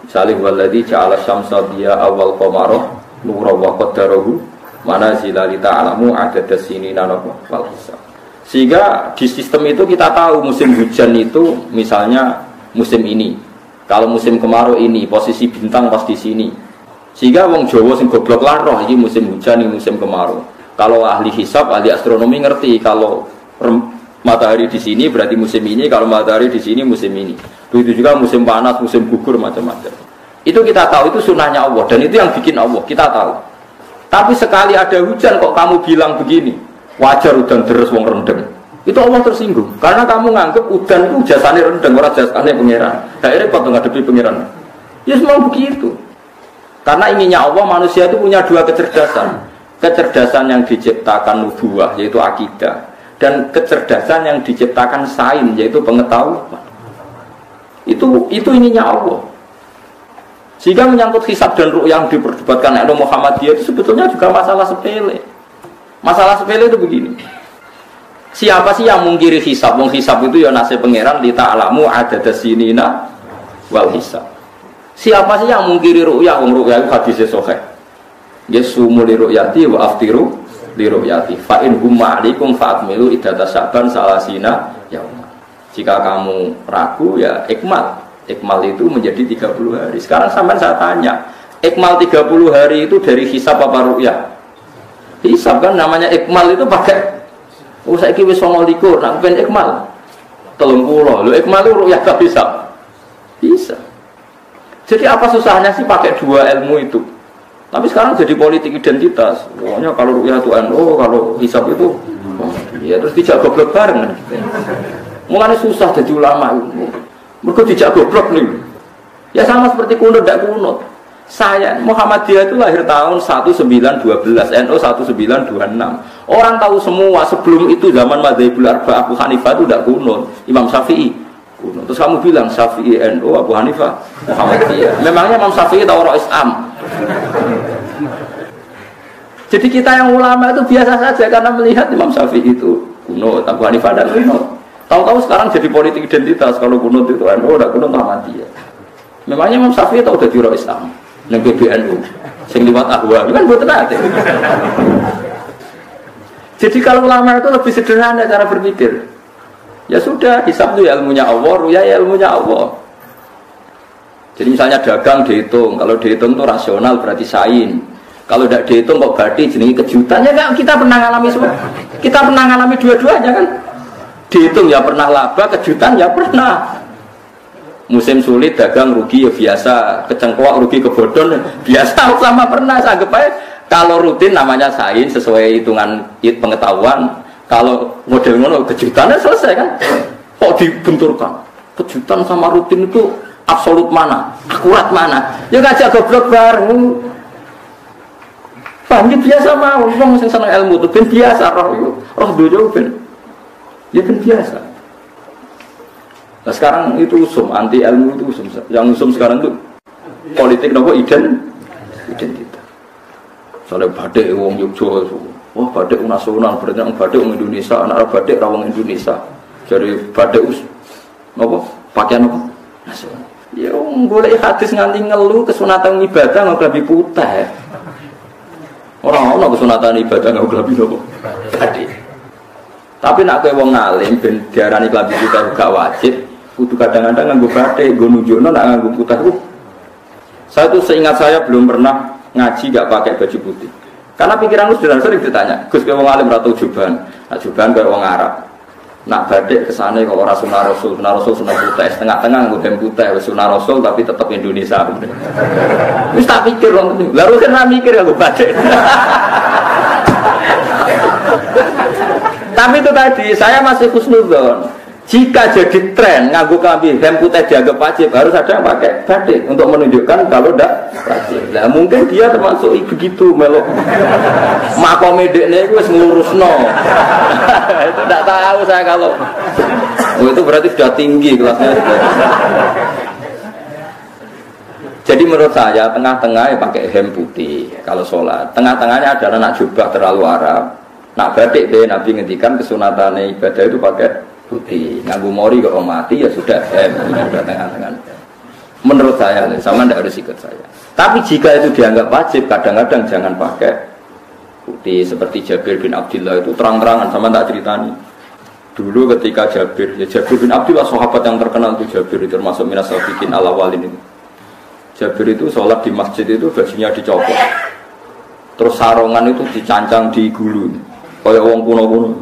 S1: Salih waladhi ja'ala syamsa dia awal qamara nura wa qaddarahu manazila li ta'lamu adada sinina wal hisab. Sehingga di sistem itu kita tahu musim hujan itu misalnya musim ini. Kalau musim kemarau ini posisi bintang pas di sini. Sehingga wong Jawa sing goblok lah roh iki musim hujan ini musim kemarau. Kalau ahli hisab, ahli astronomi ngerti kalau matahari di sini berarti musim ini, kalau matahari di sini musim ini. Begitu juga musim panas, musim gugur macam-macam. Itu kita tahu, itu sunnahnya Allah dan itu yang bikin Allah, kita tahu. Tapi sekali ada hujan kok kamu bilang begini, wajar udan deres wong rendeng. Itu Allah tersinggung karena kamu nganggep udan itu jasane rendeng, ora jasane pangeran. Daerah kok ngadepi pangeran. Ya semua begitu. Karena inginnya Allah manusia itu punya dua kecerdasan. Kecerdasan yang diciptakan nubuwah yaitu akidah dan kecerdasan yang diciptakan sains yaitu pengetahuan. Itu ininya Allah. Sehingga menyangkut hisab dan ruh yang diperdebatkan oleh Muhammadiyah itu sebetulnya juga masalah sepele. Masalah sepele itu begini. Siapa sih yang mungkiri hisab? Wong hisab itu ya nasib pangeran li ta'lamu adada sinina wal hisab. Siapa sih yang mungkiri ru'yah? Wong ru'yah itu hadisnya sahih. Yasumu li ru'yati wa aftiru li ru'yati. Fa in humma 'alaikum fa'akmilu iddata Sya'ban salasina yauma. Jika kamu ragu ya ikmal. Ikmal itu menjadi 30 hari. Sekarang sampean saya tanya, ikmal 30 hari itu dari hisab apa ru'yah? Hisab kan namanya ikmal itu pakai saiki wis 29 nak ben ikmal 30. Lho ikmal itu ru'yah gak bisa. Bisa. Jadi apa susahnya sih pakai dua ilmu itu? Tapi sekarang jadi politik identitas. Pokoknya kalau ru'yah itu NU, kalau hisab itu ya terus dijak goblok bareng. Mulanya susah jadi ulama. Mereka dijak goblok nih. Ya sama seperti kunut tidak kunut. Saya Muhammadiyah itu lahir tahun 1912, NU 1926. Orang tahu semua sebelum itu zaman Madzhabul Arba'ah Abu Hanifah itu tidak kunut. Imam Syafi'i. Terus kamu bilang Syafi'i NU, Abu Hanifah Muhammadiyah. Memangnya Imam Syafi'i tahu orang Islam? Jadi kita yang ulama itu biasa saja karena melihat Imam Syafi'i itu kunut, Abu Hanifah dan kunut. Tahu-tahu sekarang jadi politik identitas kalau kunut itu NU, udah kunut Muhammadiyah. Memangnya Imam Syafi'i tahu dari orang Islam? Yang PBNU, sing liwat ahwa, kan buat nanti. Jadi kalau ulama itu lebih sederhana cara berpikir. Ya sudah, hisab itu ya ilmunya Allah, ruya ya ilmunya Allah. Jadi misalnya dagang dihitung, kalau dihitung itu rasional berarti sain. Kalau tidak dihitung kok berarti jenis kejutan. Ya kan kita pernah ngalami semua. Kita pernah ngalami dua-duanya kan. Dihitung ya pernah laba, kejutan ya pernah. Musim sulit dagang rugi ya biasa, kecengkuak rugi kebodhon biasa sama pernah. Anggap aja kalau rutin namanya sain sesuai hitungan pengetahuan. Kalau model ngono kejutannya selesai kan? Kok dibenturkan? Kejutan sama rutin itu absolut mana? Akurat mana? Ya ngajak goblok bareng. Paham ya biasa mau wong sing seneng ilmu itu ben biasa roh dojo ben. Ya ben biasa. Nah sekarang itu usum, anti ilmu itu usum. Yang usum sekarang itu politik nopo identitas. Soalnya badai wong Yogyakarta. Wah batik nasional berarti yang batik orang Indonesia, anak batik rawang Indonesia. Jadi batik apa? Pakaian apa? Nasional. Ya boleh hadis nganti ngeluh kesunatan ibadah nggak lebih putih. Orang kesunatan ibadah nggak lebih apa? Batik. Tapi nak kayak wong ngalim ben diarani lebih putih gak wajib. Kudu kadang-kadang nganggo batik, nggo nunjukno nak nganggo putih. Saya tuh seingat saya belum pernah ngaji gak pakai baju putih. Karena pikiranku sudah sering ditanya, Gus kayak wong alim ratu juban, nak juban kayak wong Arab, nak badik kesana kok orang sunnah rasul sunnah putih, tengah-tengah ngudem putih, sunnah rasul tapi tetap Indonesia. Terus tak pikir wong itu, lalu kan mikir aku badik. Tapi itu tadi saya masih husnudzon. Jika jadi tren nganggo klambi hem putih dianggap wajib, harus ada yang pakai batik untuk menunjukkan kalau tidak wajib. Nah mungkin dia termasuk begitu melok. Makome dekne iku wis ngurusno. Itu tidak tahu saya kalau. Oh itu berarti sudah tinggi kelasnya. Jadi menurut saya tengah-tengah ya pakai hem putih kalau sholat. Tengah-tengahnya adalah nak jubah terlalu Arab. Nak batik deh Nabi ngendikan kesunatannya ibadah itu pakai putih, nganggu mori kalau mati ya sudah sudah tengah-tengah. Menurut saya, sama tidak harus ikut saya. Tapi jika itu dianggap wajib, kadang-kadang jangan pakai putih. Seperti Jabir bin Abdullah itu terang-terangan, sama tak ceritani. Dulu ketika Jabir bin Abdullah sahabat yang terkenal itu Jabir itu termasuk minas sabiqin al-awwalin itu. Jabir itu sholat di masjid itu bajunya dicopot, terus sarongan itu dicancang di gulu, kayak wong kuno-kuno.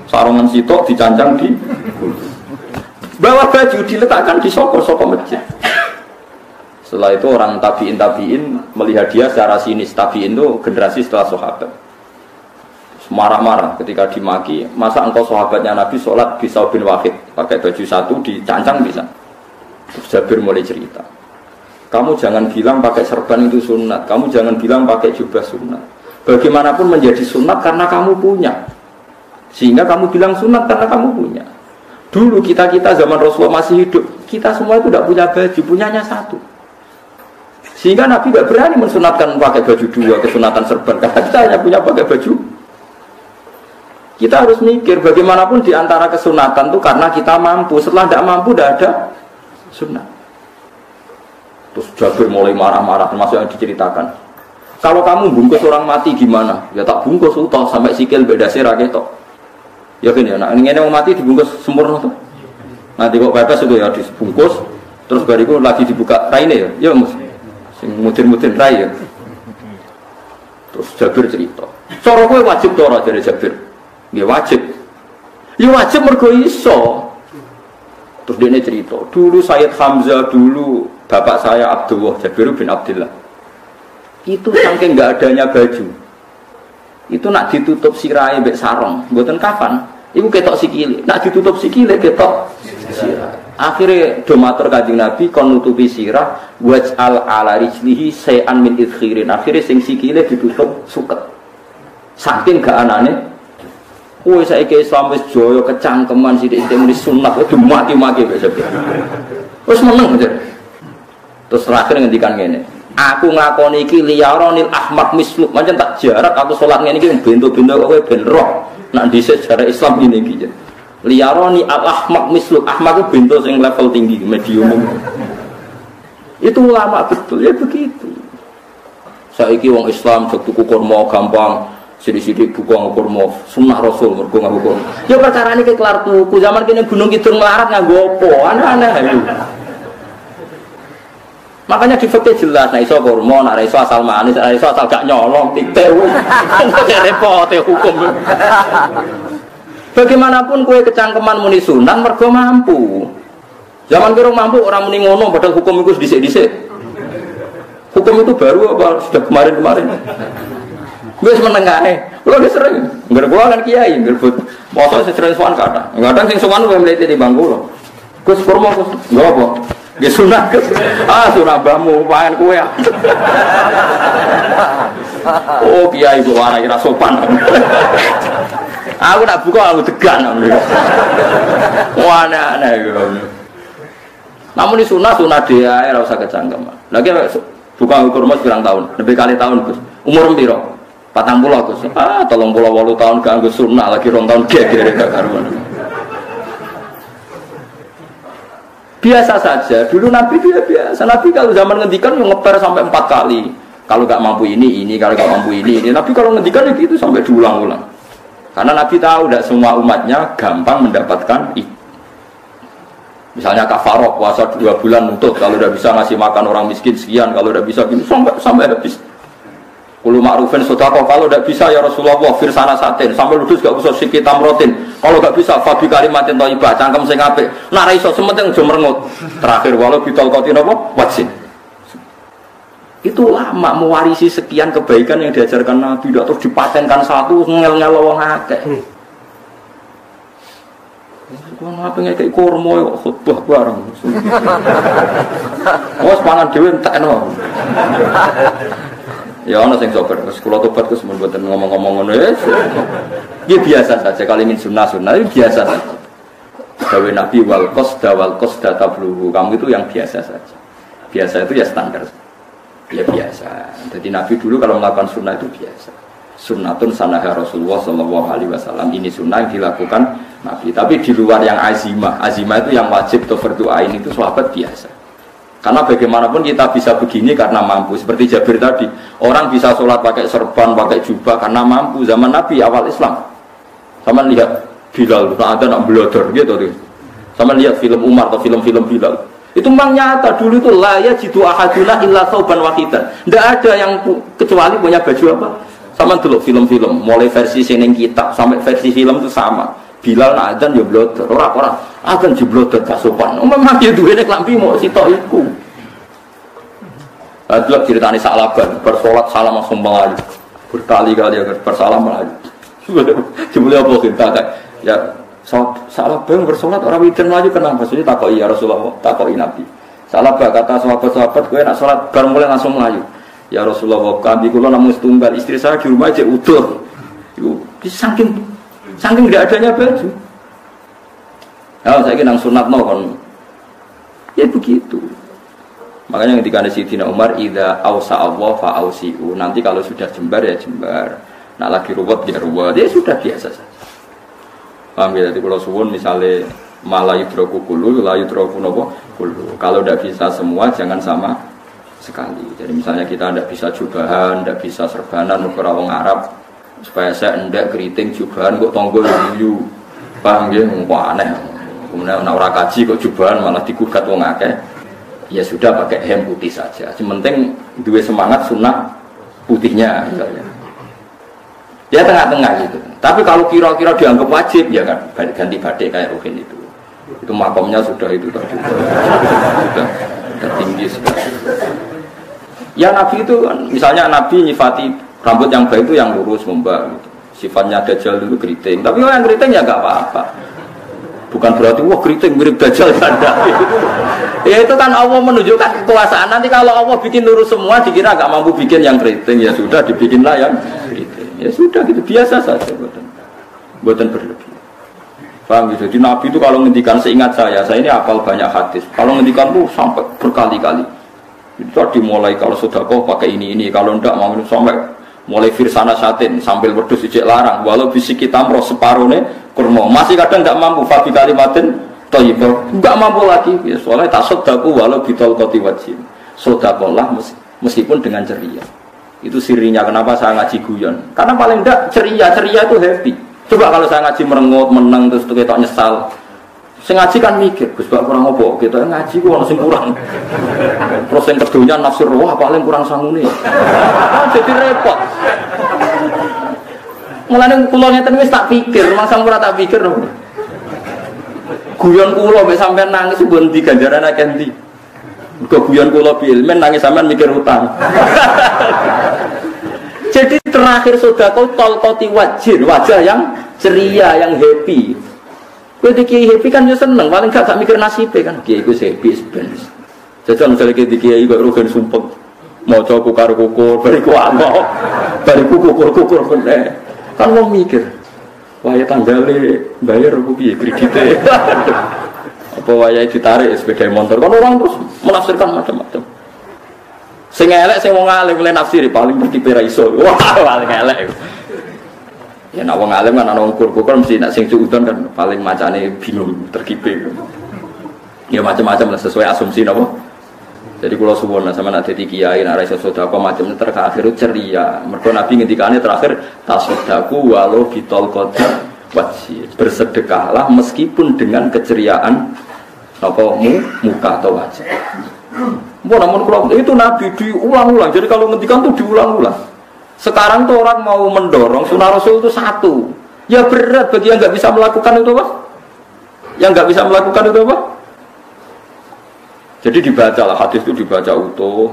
S1: Sarongan sitok dicancang di bawah baju diletakkan di soko masjid. Setelah itu orang tabiin melihat dia secara sinis. Tabiin itu generasi setelah sahabat. Marah-marah ketika dimaki, masa engkau sahabatnya Nabi sholat bisa bin wahid pakai baju satu dicancang bisa. Terus Jabir mulai cerita, kamu jangan bilang pakai serban itu sunat, kamu jangan bilang pakai jubah sunat. Bagaimanapun menjadi sunat karena kamu punya. Sehingga kamu bilang sunat karena kamu punya. Dulu kita zaman Rasulullah masih hidup, kita semua itu tidak punya baju, punyanya satu. Sehingga Nabi tidak berani mensunatkan pakai baju dua, kesunatan serban. Karena kita hanya punya pakai baju. Kita harus mikir bagaimanapun di antara kesunatan itu karena kita mampu. Setelah tidak mampu tidak ada sunat. Terus Jabir mulai marah-marah, termasuk yang diceritakan. Kalau kamu bungkus orang mati gimana? Ya tak bungkus utuh sampai sikil beda sirah ketok. Ya kan ya, nah ini yang mati dibungkus sempurna tuh. Nanti kok pepes itu ya dibungkus, terus bariku lagi dibuka raine ya mus, sing mudin-mudin rai ya. Terus Jabir cerita, cara kowe wajib ora dari Jabir? Ya wajib. Ya wajib mergo iso. Terus dia cerita, dulu Sayyid Hamzah dulu bapak saya Abdullah Jabir bin Abdullah. Itu saking enggak adanya baju. Itu nak ditutup sirahe mbek sarong, mboten kafan. Iku ketok sikile. Nak ditutup sikile ketok sirah. Akhirnya do matur Kanjeng Nabi kon nutupi sirah waj'al ala rijlihi sayan min idkhirin. Akhirnya sing sikile ditutup suket. Saking gak anane kowe saiki Islam wis jaya kecangkeman sithik-sithik muni sunat kudu mati-mati wis. Wis meneng aja. Terus terakhir ngendikan ngene. Aku ngakoni iki liyaronil ahmad misluk. Pancen tak jarak aku salat ngene iki bento-bento kowe ben roh. Nak dhisik sejarah Islam ngene iki. Liyaroni al-ahmad misluk. Ahmad itu bento sing level tinggi, medium. Itu ulama betul ya begitu. Saiki wong Islam tuku kurma gampang. Sidik-sidik buku kurma sunnah Rasul mergo nganggo kurma. Ya perkara niki kelar tuku. Zaman kene Gunung Kidul melarat nganggo apa? Aneh-aneh ayo. Makanya di fikih jelas, nah iso kurma, nah iso asal manis, nah iso asal gak nyolong, titik. Kok repot hukum. Bagaimanapun kue kecangkeman muni sunan mergo mampu. Zaman kira mampu orang muni ngono padahal hukum itu dhisik-dhisik. Hukum itu baru apa sudah kemarin-kemarin. Wis menengane. Kulo wis sering ngger kula kan kiai nggerbut. Mosok sering sowan kata. Kadang sing sowan kowe mlete di bangku lho. Gus kurma Gus. Lho apa? Nggih sunah Gus. Ah sunah mbahmu pangan kowe. Oh kiai kok warai ra sopan. Aku tak buka aku tegan. Wah aneh-aneh gitu. Namun di sunah dia ora usah kecangkeman. Lagi buka kurma pirang tahun, lebih kali tahun Gus. Umur piro? 40 Gus. 38 tahun gak nggo sunah lagi 2 tahun gek gak karuan. Biasa saja. Dulu Nabi dia biasa. Nabi kalau zaman ngendikan yang ngeper sampai 4 kali. Kalau gak mampu ini, kalau gak mampu ini. Nabi kalau ngendikan ya gitu sampai diulang-ulang. Karena Nabi tahu tidak semua umatnya gampang mendapatkan itu. Misalnya kafaroh puasa 2 bulan nutut, kalau tidak bisa ngasih makan orang miskin sekian, kalau tidak bisa gini sampai habis. Kulo ma'rufin sedekah, kalau tidak bisa ya Rasulullah firsana satin, sampai ludus gak usah sikit tamrotin. Kalau gak bisa fabi kalimatin thayyibah, cangkem sing apik. Nek ra iso sementing aja merengut. Terakhir walau bidal qatin apa? Wajib. Itu lama mewarisi sekian kebaikan yang diajarkan Nabi, tidak terus dipatenkan satu ngel-ngel wong akeh. Kok ngapain kayak kurma yo khutbah bareng. Wes pangan dhewe entekno. Ya ana sing sober, kula tobat ku semen mboten ngomong-ngomong ngono ya. Iki biasa saja kali min sunah-sunah itu biasa saja. Dawe Nabi wal qasda tabluhu. Kamu itu yang biasa saja. Biasa itu ya standar. Ya biasa. Jadi Nabi dulu kalau melakukan sunnah itu biasa. Sunnatun sanaha Rasulullah sallallahu alaihi wasallam. Ini sunnah yang dilakukan Nabi. Tapi di luar yang azimah. Azimah itu yang wajib atau fardu ain itu sahabat biasa. Karena bagaimanapun kita bisa begini karena mampu. Seperti Jabir tadi, orang bisa sholat pakai serban, pakai jubah karena mampu. Zaman Nabi awal Islam, sama lihat Bilal, ada nak belodor gitu tuh. Sama lihat film Umar atau film-film Bilal. Itu memang nyata dulu itu la yajidu ahaduna illa thawban wahidan. Tidak ada yang kecuali punya baju apa. Sama dulu film-film, mulai versi seneng kitab sampai versi film itu sama. Bilal nak adzan ya blodor, orang adzan je blodor gak sopan. Memang dia duwene klambi mau sitok iku. Adlok ceritane Sa'laban, bersolat salam langsung melayu. Berkali-kali agar bersalam melayu. Jebule apa kita ya Sa'laban bersolat orang widan melayu kenapa? Maksudnya takoki ya Rasulullah, takoki Nabi. Sa'laban kata sahabat-sahabat kowe nak salat bar mulai langsung melayu. Ya Rasulullah, kami kula namung setunggal, istri saya di rumah aja utuh. Iku saking tidak adanya baju. Ya, saya kira nang sunatno kon. Ya begitu. Makanya ketika ada Sayyidina Umar, idza ausa Allah fa ausiu. Nanti kalau sudah jembar ya jembar. Nak lagi ruwet ya ruwet. Ya sudah biasa saja. Paham ya? Jadi kalau suwun misalnya malah yudroku kulu, la yudroku nopo kulu. Kalau tidak bisa semua jangan sama sekali. Jadi misalnya kita tidak bisa jubahan, tidak bisa serbanan untuk orang Arab, supaya saya tidak keriting jubahan kok tonggo yuyu, paham ya? Wah aneh. Kemudian orang kaji kok jubahan malah digugat wong akeh. Ya sudah pakai hem putih saja. Yang penting dua semangat sunnah putihnya misalnya. Ya tengah-tengah gitu. Tapi kalau kira-kira dianggap wajib ya kan ganti batik kayak Ruhin itu. Itu makomnya sudah itu tadi. Sudah tinggi sudah. Ya Nabi itu kan, misalnya Nabi nyifati rambut yang baik itu yang lurus membak gitu. Sifatnya Dajjal itu keriting. Tapi yang keriting ya enggak apa-apa. Bukan berarti wah keriting mirip Dajjal ada. Ya itu kan Allah menunjukkan kekuasaan. Nanti kalau Allah bikin lurus semua dikira enggak mampu bikin yang keriting, ya sudah dibikinlah yang keriting. Ya sudah gitu biasa saja buatan berlebihan. Paham gitu. Jadi Nabi itu kalau ngendikan seingat saya ini hafal banyak hadis. Kalau ngendikan tuh sampai berkali-kali. Itu dimulai kalau sedekah pakai ini, kalau ndak mau sampai mulai firsana satin sambil wedhus ijek larang walau bisik kita roh separone kurma. Masih kadang ndak mampu fabi kalimatin thayyibah. Enggak mampu lagi. Ya, soalnya tak sedekah walau bitol qoti wajib. Sedekahlah meskipun dengan ceria. Itu sirinya kenapa saya ngaji guyon. Karena paling enggak ceria itu happy. Coba kalau saya ngaji merengut, menang terus ketok nyesal. Saya ngaji kan mikir, Gus Bak kurang apa? Kita ngaji ku ono sing kurang. Terus yang kedunya nafsir wah paling kurang sangune. Jadi repot. Mulane kula ngeten wis tak pikir, masa ora tak pikir lho. Guyon kula mek sampean nangis mbon ndi ganjaran akeh ndi. Guyon kula bilmen nangis sampean mikir utang. Jadi terakhir sedekah talqati wajah yang ceria, yang happy. Kowe iki happy kan yo seneng, paling gak mikir nasibe kan. Kiai iku happy sebenarnya. Jajan misalnya kiai kok rugen sumpek maca kukar-kukur bariku apa. Bariku kukur-kukur bener. Kan wong mikir. Waya tanggale bayar opo piye kredite. Apa wayahe ditarik sepeda motor. Kan orang terus menafsirkan macam-macam. Sing elek sing wong alim oleh nafsiri paling tertipe ra iso. Wah, paling elek. Ya nek wong alim kan ana ukur-ukur mesti nek sing suudon kan paling macane bingung terkipe. Ya macam-macam lah sesuai asumsi napa. Jadi kula suwun sama nek dadi kiai nek ra iso sedekah macam terakhir ceria. Mergo Nabi ngendikane terakhir tasaddaku walau bitol qoti wajib. Bersedekahlah meskipun dengan keceriaan apa muka atau wajah. Namun kalau itu Nabi diulang-ulang. Jadi kalau ngendikan tuh diulang-ulang. Sekarang tuh orang mau mendorong sunnah Rasul itu satu. Ya berat bagi yang nggak bisa melakukan itu apa? Yang nggak bisa melakukan itu apa? Jadi dibaca lah hadis itu dibaca utuh.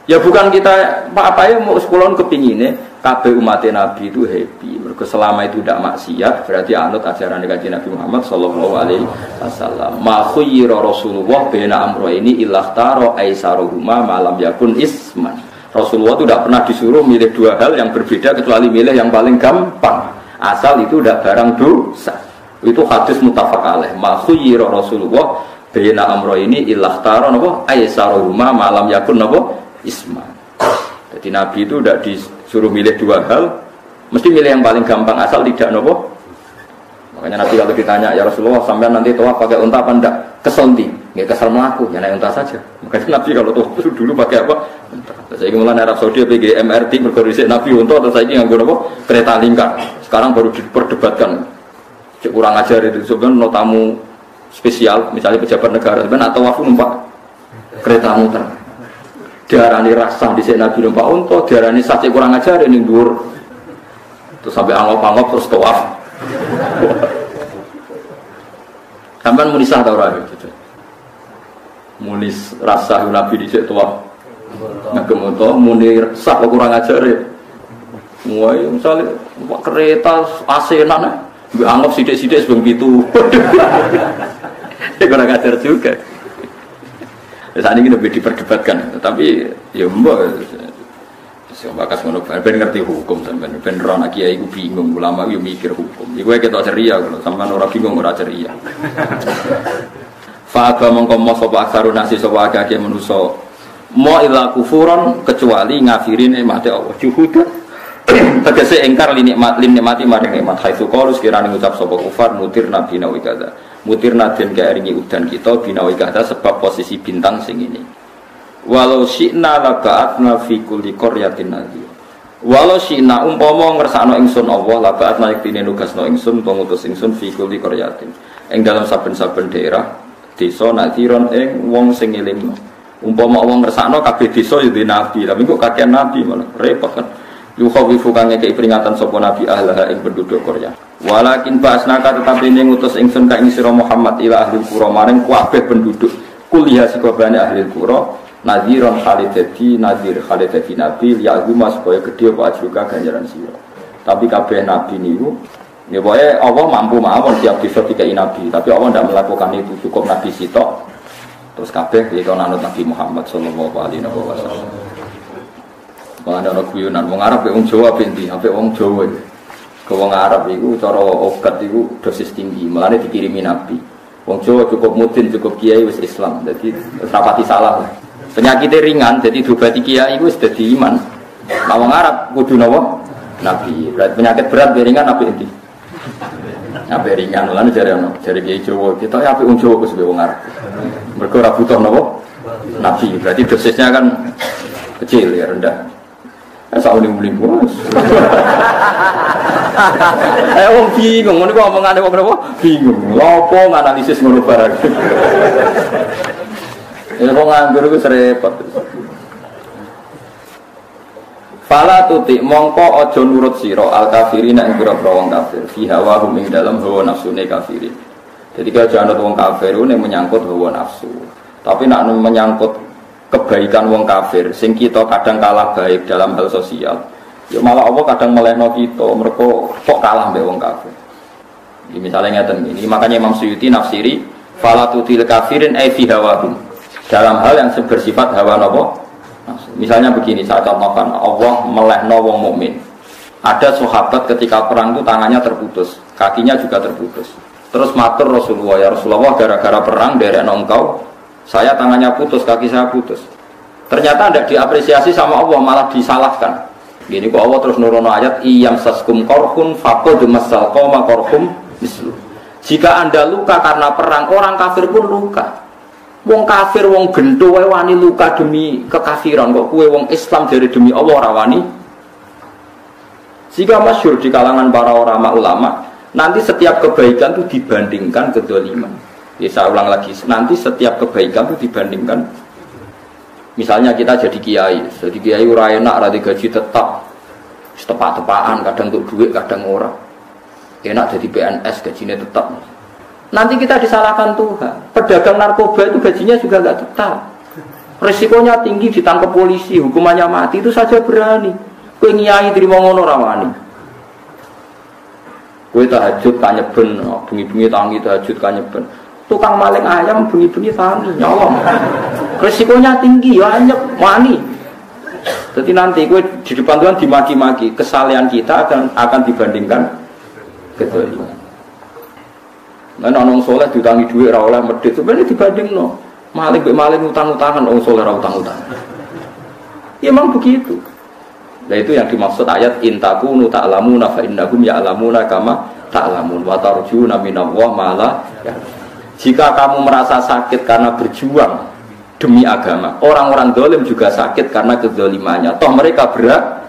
S1: Ya bukan kita apa ya mau sekolahun kepinginnya. Kabeh umat Nabi itu happy. Mereka selama itu tidak maksiat berarti anut ajaran Kanjeng Nabi Muhammad sallallahu alaihi wasallam. Ma khayyara Rasulullah baina amrayni ilakhtara aisaruhuma ma lam yakun isman. Rasulullah itu tidak pernah disuruh milih dua hal yang berbeda kecuali milih yang paling gampang. Asal itu tidak barang dosa. Itu hadis muttafaq alaih. Ma khayyara Rasulullah baina amrayni ilakhtara napa aisaruhuma ma lam yakun napa isman. Jadi Nabi itu tidak disuruh milih dua hal, mesti milih yang paling gampang asal tidak nopo. Makanya Nabi kalau ditanya ya Rasulullah sampai nanti tawaf pakai unta apa enggak? Kesel nih, nggak kesel melaku, ya naik unta saja. Makanya Nabi kalau tawaf dulu pakai apa? Saya ingin Arab Saudi pergi MRT berkoordinasi Nabi unta atau saya ingin nganggo kereta lingkar. Sekarang baru diperdebatkan. Kurang ajar itu sebenarnya no tamu spesial, misalnya pejabat negara sebenarnya atau tawaf numpak kereta muter. Diarani rasa di sini Nabi numpak unta, diarani saja kurang ajar ini dur. Terus sampai angop-angop terus tawaf. Sampai munisah tau ora gitu. Munis rasa Nabi di sini tawaf. Ngagem unta muni sah kurang ajar ya. Mulai misalnya kereta asenan mbok angop sithik-sithik sebelum itu. Kurang ajar juga. Saat ini lebih diperdebatkan, tapi ya mbak, bakas ngono, ben ngerti hukum sampean, ben ora nak kiai iku bingung, ulama yo mikir hukum. Iku ketok ceria kalau sampean ora bingung ora ceria. Fa aba mongko mo sapa aksarun nasi sapa akeh manusa, mo ila kufuron kecuali ngafirin nikmate Allah. Juhud tegese engkar nikmati maring nikmat haitsu qalu sekirane ngucap sapa kufar mutir nabi nawi kada. Mutirna den kairingi udan kita binawi kada sebab posisi bintang sing ini. Walau syi'na laba'atna fi kulli qaryatin nadhir. Walau syi'na umpama ngersakno ingsun Allah laba'atna yektine nugasno ingsun pengutus ingsun fi kulli qaryatin. Ing dalam saben-saben daerah desa nadhiron ing wong sing ngelingno. Umpama Allah ngersakno kabeh desa ya dhewe nabi, tapi kok kakean nabi malah repot kan. Yukhawifu kang ngekeki peringatan sapa nabi ahlaha ing penduduk Qarya. Walakin basnaka tetapi ning ngutus ingsun ka ing sira Muhammad ila ahli qura maring kabeh penduduk kuliah sikobane ahli qura. Nadhiron khalidati nadir khalidati nabi liaguma supaya gede apa juga ganjaran sira. Tapi kabeh nabi niku ya pokoke Allah mampu mawon tiap desa dikai nabi, tapi Allah tidak melakukan itu, cukup nabi sitok. Terus kabeh iki ana Nabi Muhammad sallallahu alaihi wasallam. Mana ana guyonan wong Arab wong Jawa binti, sampai wong Jawa. Ke wong Arab iku cara obat iku dosis tinggi, mulane dikirimi nabi. Wong Jawa cukup mudin, cukup kiai wis Islam. Jadi rapati salah. Penyakitnya ringan, jadi dubati kiai itu sudah iman. Nah, wong Arab kudu napa? Nabi. Berarti penyakit berat ringan nabi endi? Nabi ringan, lan jare kiai Jawa. Kita ya apik wong Jawa ku wong Arab. Mergo ora butuh napa? Nabi. Berarti dosisnya kan kecil ya, rendah. Sauling-uling bos. Wong bingung, ngono kok omongane wong napa? Bingung. Lopo nganalisis ngono barang. Ini kok nganggur itu serepot. Fala tutik mongko ojo nurut siro al kafirin yang kira-kira wong kafir. Fi hawa hum ing dalam hawa nafsune kafirin. Jadi kalau jangan wong kafir itu menyangkut hawa nafsu. Tapi nak menyangkut kebaikan wong kafir, sing kita kadang kalah baik dalam hal sosial. Ya malah Allah kadang melehno kita, mereka kok kalah mbek wong kafir. Ini misalnya ngeten ini, makanya Imam Suyuti nafsiri fala tutil kafirin ai fi hawa hum. Dalam hal yang bersifat hawa nafsu. Misalnya begini, saya contohkan Allah melehno wong mukmin. Ada sahabat ketika perang itu tangannya terputus, kakinya juga terputus. Terus matur Rasulullah, ya Rasulullah gara-gara perang derekno engkau, saya tangannya putus, kaki saya putus. Ternyata tidak diapresiasi sama Allah, malah disalahkan. Gini kok Allah terus nurono ayat iyam saskum korhun faqad masal qauma korhum mislu. Jika Anda luka karena perang, orang kafir pun luka. Wong kafir, wong gento wae wani luka demi kekafiran, kok kue wong Islam dari demi Allah ora wani. Jika masyhur di kalangan para ulama, nanti setiap kebaikan itu dibandingkan kedzaliman. Ya saya ulang lagi, nanti setiap kebaikan itu dibandingkan. Misalnya kita jadi kiai ora enak, ora gaji tetap, tepak-tepakan, kadang untuk duit, kadang ora. Enak jadi PNS, gajinya tetap. Nanti kita disalahkan Tuhan. Pedagang narkoba itu gajinya juga nggak tetap. Resikonya tinggi, ditangkap polisi, hukumannya mati, itu saja berani. Kue nyai terima ngono rawani. Kue tahajud kanyeben, bengi-bengi tangi tahajud kanyeben. Tukang maling ayam bengi-bengi tangi nyolong. Resikonya tinggi, ya anyep wani. Jadi nanti kue di depan Tuhan dimaki-maki. Kesalahan kita akan dibandingkan kedzaliman. Nah, orang soleh diutangi duit ora oleh medhit, sebenarnya dibandingno. Maling utang-utangan, orang soleh ora utang-utangan. Ya memang begitu. Nah itu yang dimaksud ayat intakunu ta'lamuna fa innahum ya'lamuna kama ta'lamun wa tarjuna minallah ma la ya. Jika kamu merasa sakit karena berjuang demi agama, orang-orang zalim juga sakit karena kezalimannya. Toh mereka berat.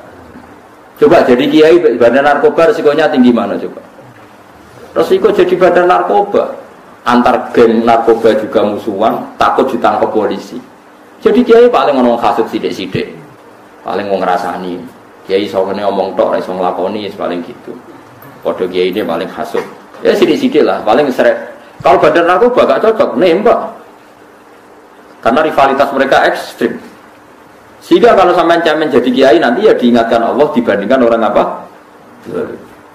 S1: Coba jadi kiai badan narkoba risikonya tinggi mana coba? Resiko jadi badan narkoba, antar geng narkoba juga musuhan, takut ditangkap polisi. Jadi kiai paling ngomong kasut sidik-sidik, paling mau ngerasani. Kiai soalnya ngomong tok, iso nglakoni, paling gitu. Kode kiai ini paling kasut. Ya sidik-sidik lah, paling seret. Kalau badan narkoba gak cocok, nembak. Karena rivalitas mereka ekstrim. Sehingga kalau sampai cemen jadi kiai nanti ya diingatkan Allah dibandingkan orang apa?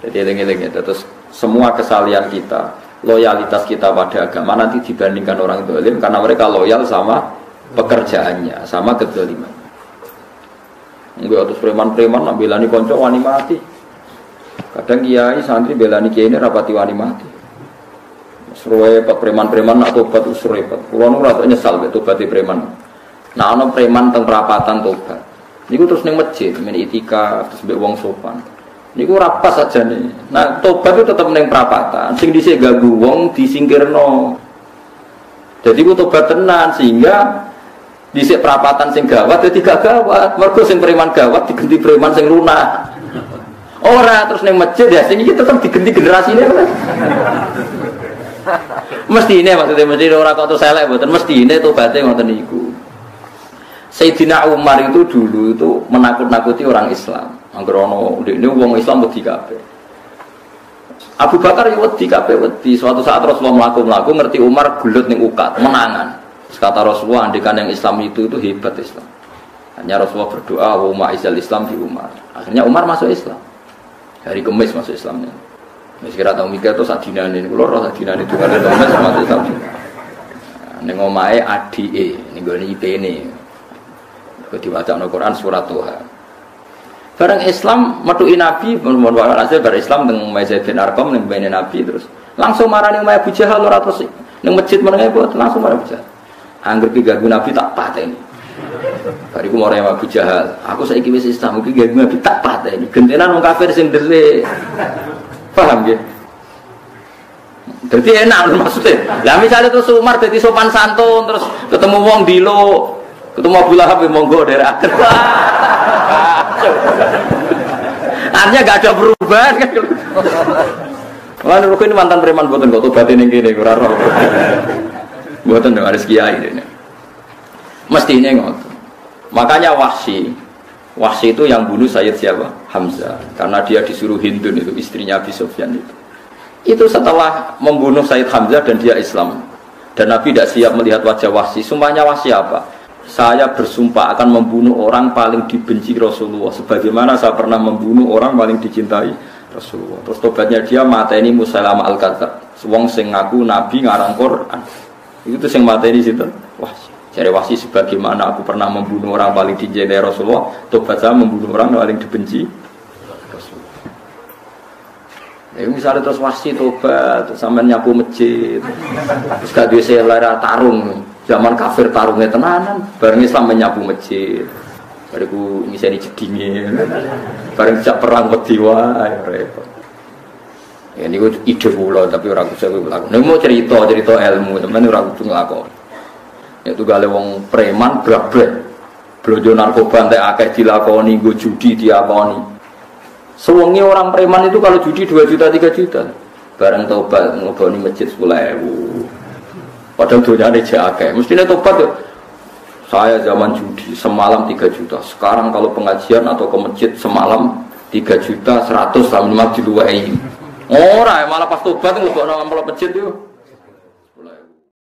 S1: Jadi eling-eling terus semua kesalahan kita, loyalitas kita pada agama nanti dibandingkan orang zalim karena mereka loyal sama pekerjaannya, sama kedzaliman. Enggak terus preman-preman nak belani konco wani mati. Kadang kiai santri belani kiai ini rapati wani mati. Repot preman-preman nak tobat wis repot. Kulo nu rada nyesal mek tobate preman. Nah ana preman teng perapatan tobat. Niku terus ning masjid men itikaf terus mbek wong sopan. Niku rapas aja nih. Nah tobat itu tetap neng perapatan. Sing dhisik ganggu wong disingkirno. Jadi ku tobat tenan sehingga Dhisik perapatan sing gawat ya tidak gawat. Mergo sing preman gawat diganti preman sing lunak. Ora terus ning masjid ya sing iki tetep diganti generasine. Mestine maksudnya mesti ora kok terus elek mboten mestine tobaté ngoten niku. Sayyidina Umar itu dulu itu menakut-nakuti orang Islam. Angger ana ndekne wong Islam wedi kabeh. Abu Bakar ya wedi kabeh wedi. Suatu saat Rasulullah mlaku-mlaku ngerti Umar gulut ning ukat, menangan. Kata Rasulullah, andikan yang Islam itu hebat Islam. Hanya Rasulullah berdoa, wa ma'izal Islam di Umar. Akhirnya Umar masuk Islam. Hari Kemis masuk Islamnya. Kira tahu mikir itu sadinane, kalau roh sadinane itu kan Kemis masuk Islam. Ning omahe adike, ning gone IP-ne. Kok diwacana Quran surat Toha. Bareng Islam metuki Nabi, mun walhasil bar Islam teng Zaid bin Arqam ning bene Nabi terus langsung marani Abu Jahal ora terus ning masjid menenge langsung marani Abu Jahal. Angger ki ganggu Nabi tak pateni. Bariku mau rewa Abu Jahal. Aku saiki wis Islam iki ganggu Nabi tak pateni. Gentenan wong kafir sing ndelik. Paham nggih? Dadi enak maksudnya. Lah misale terus Umar dadi sopan santun terus ketemu wong dilo, ketemu Abu Lahab monggo daerah. Artinya gak ada perubahan kan. Lalu ini mantan preman boten kok tobatin ning kene ora roh. Buatan dengan rezeki air ini. Mesti ini ngotot. Makanya Wahsy itu yang bunuh Sayyid siapa? Hamzah. Karena dia disuruh Hindun itu istrinya Abi Sufyan itu. Itu setelah membunuh Sayyid Hamzah dan dia Islam. Dan Nabi tidak siap melihat wajah Wahsy. Sumpahnya Wahsy apa? Saya bersumpah akan membunuh orang paling dibenci Rasulullah. Sebagaimana saya pernah membunuh orang paling dicintai Rasulullah. Terus tobatnya dia mateni Musailamah al-Kadzdzab. Wong sing ngaku Nabi ngarang Quran. Itu yang materi situ. Wah, cari Wahsy sebagaimana aku pernah membunuh orang paling dicintai Rasulullah, tobat saya membunuh orang paling dibenci Rasulullah. Ya misalnya terus Wahsy tobat, sampean nyapu masjid, terus gak duwe selera tarung, zaman kafir tarungnya tenanan, bareng Islam menyapu masjid, bariku ngiseni jedinge, bareng jak perang wedi wae repot. Ya ini ide pula tapi orang bisa melakukan. Nih mau cerita ilmu, teman orang itu ngelakon. Itu gale wong preman brabret, blojo narkoba entek akeh dilakoni, go judi diakoni. Sewengi orang preman itu kalau judi 2 juta 3 juta, bareng tobat ngoboni masjid 10.000. Padahal dunyane jek akeh. Mestine tobat tuh. Saya zaman judi semalam 3 juta. Sekarang kalau pengajian atau ke masjid semalam 3 juta 100 sama 5 juta. Ora malah pas tobat nglebokno amplop masjid yo.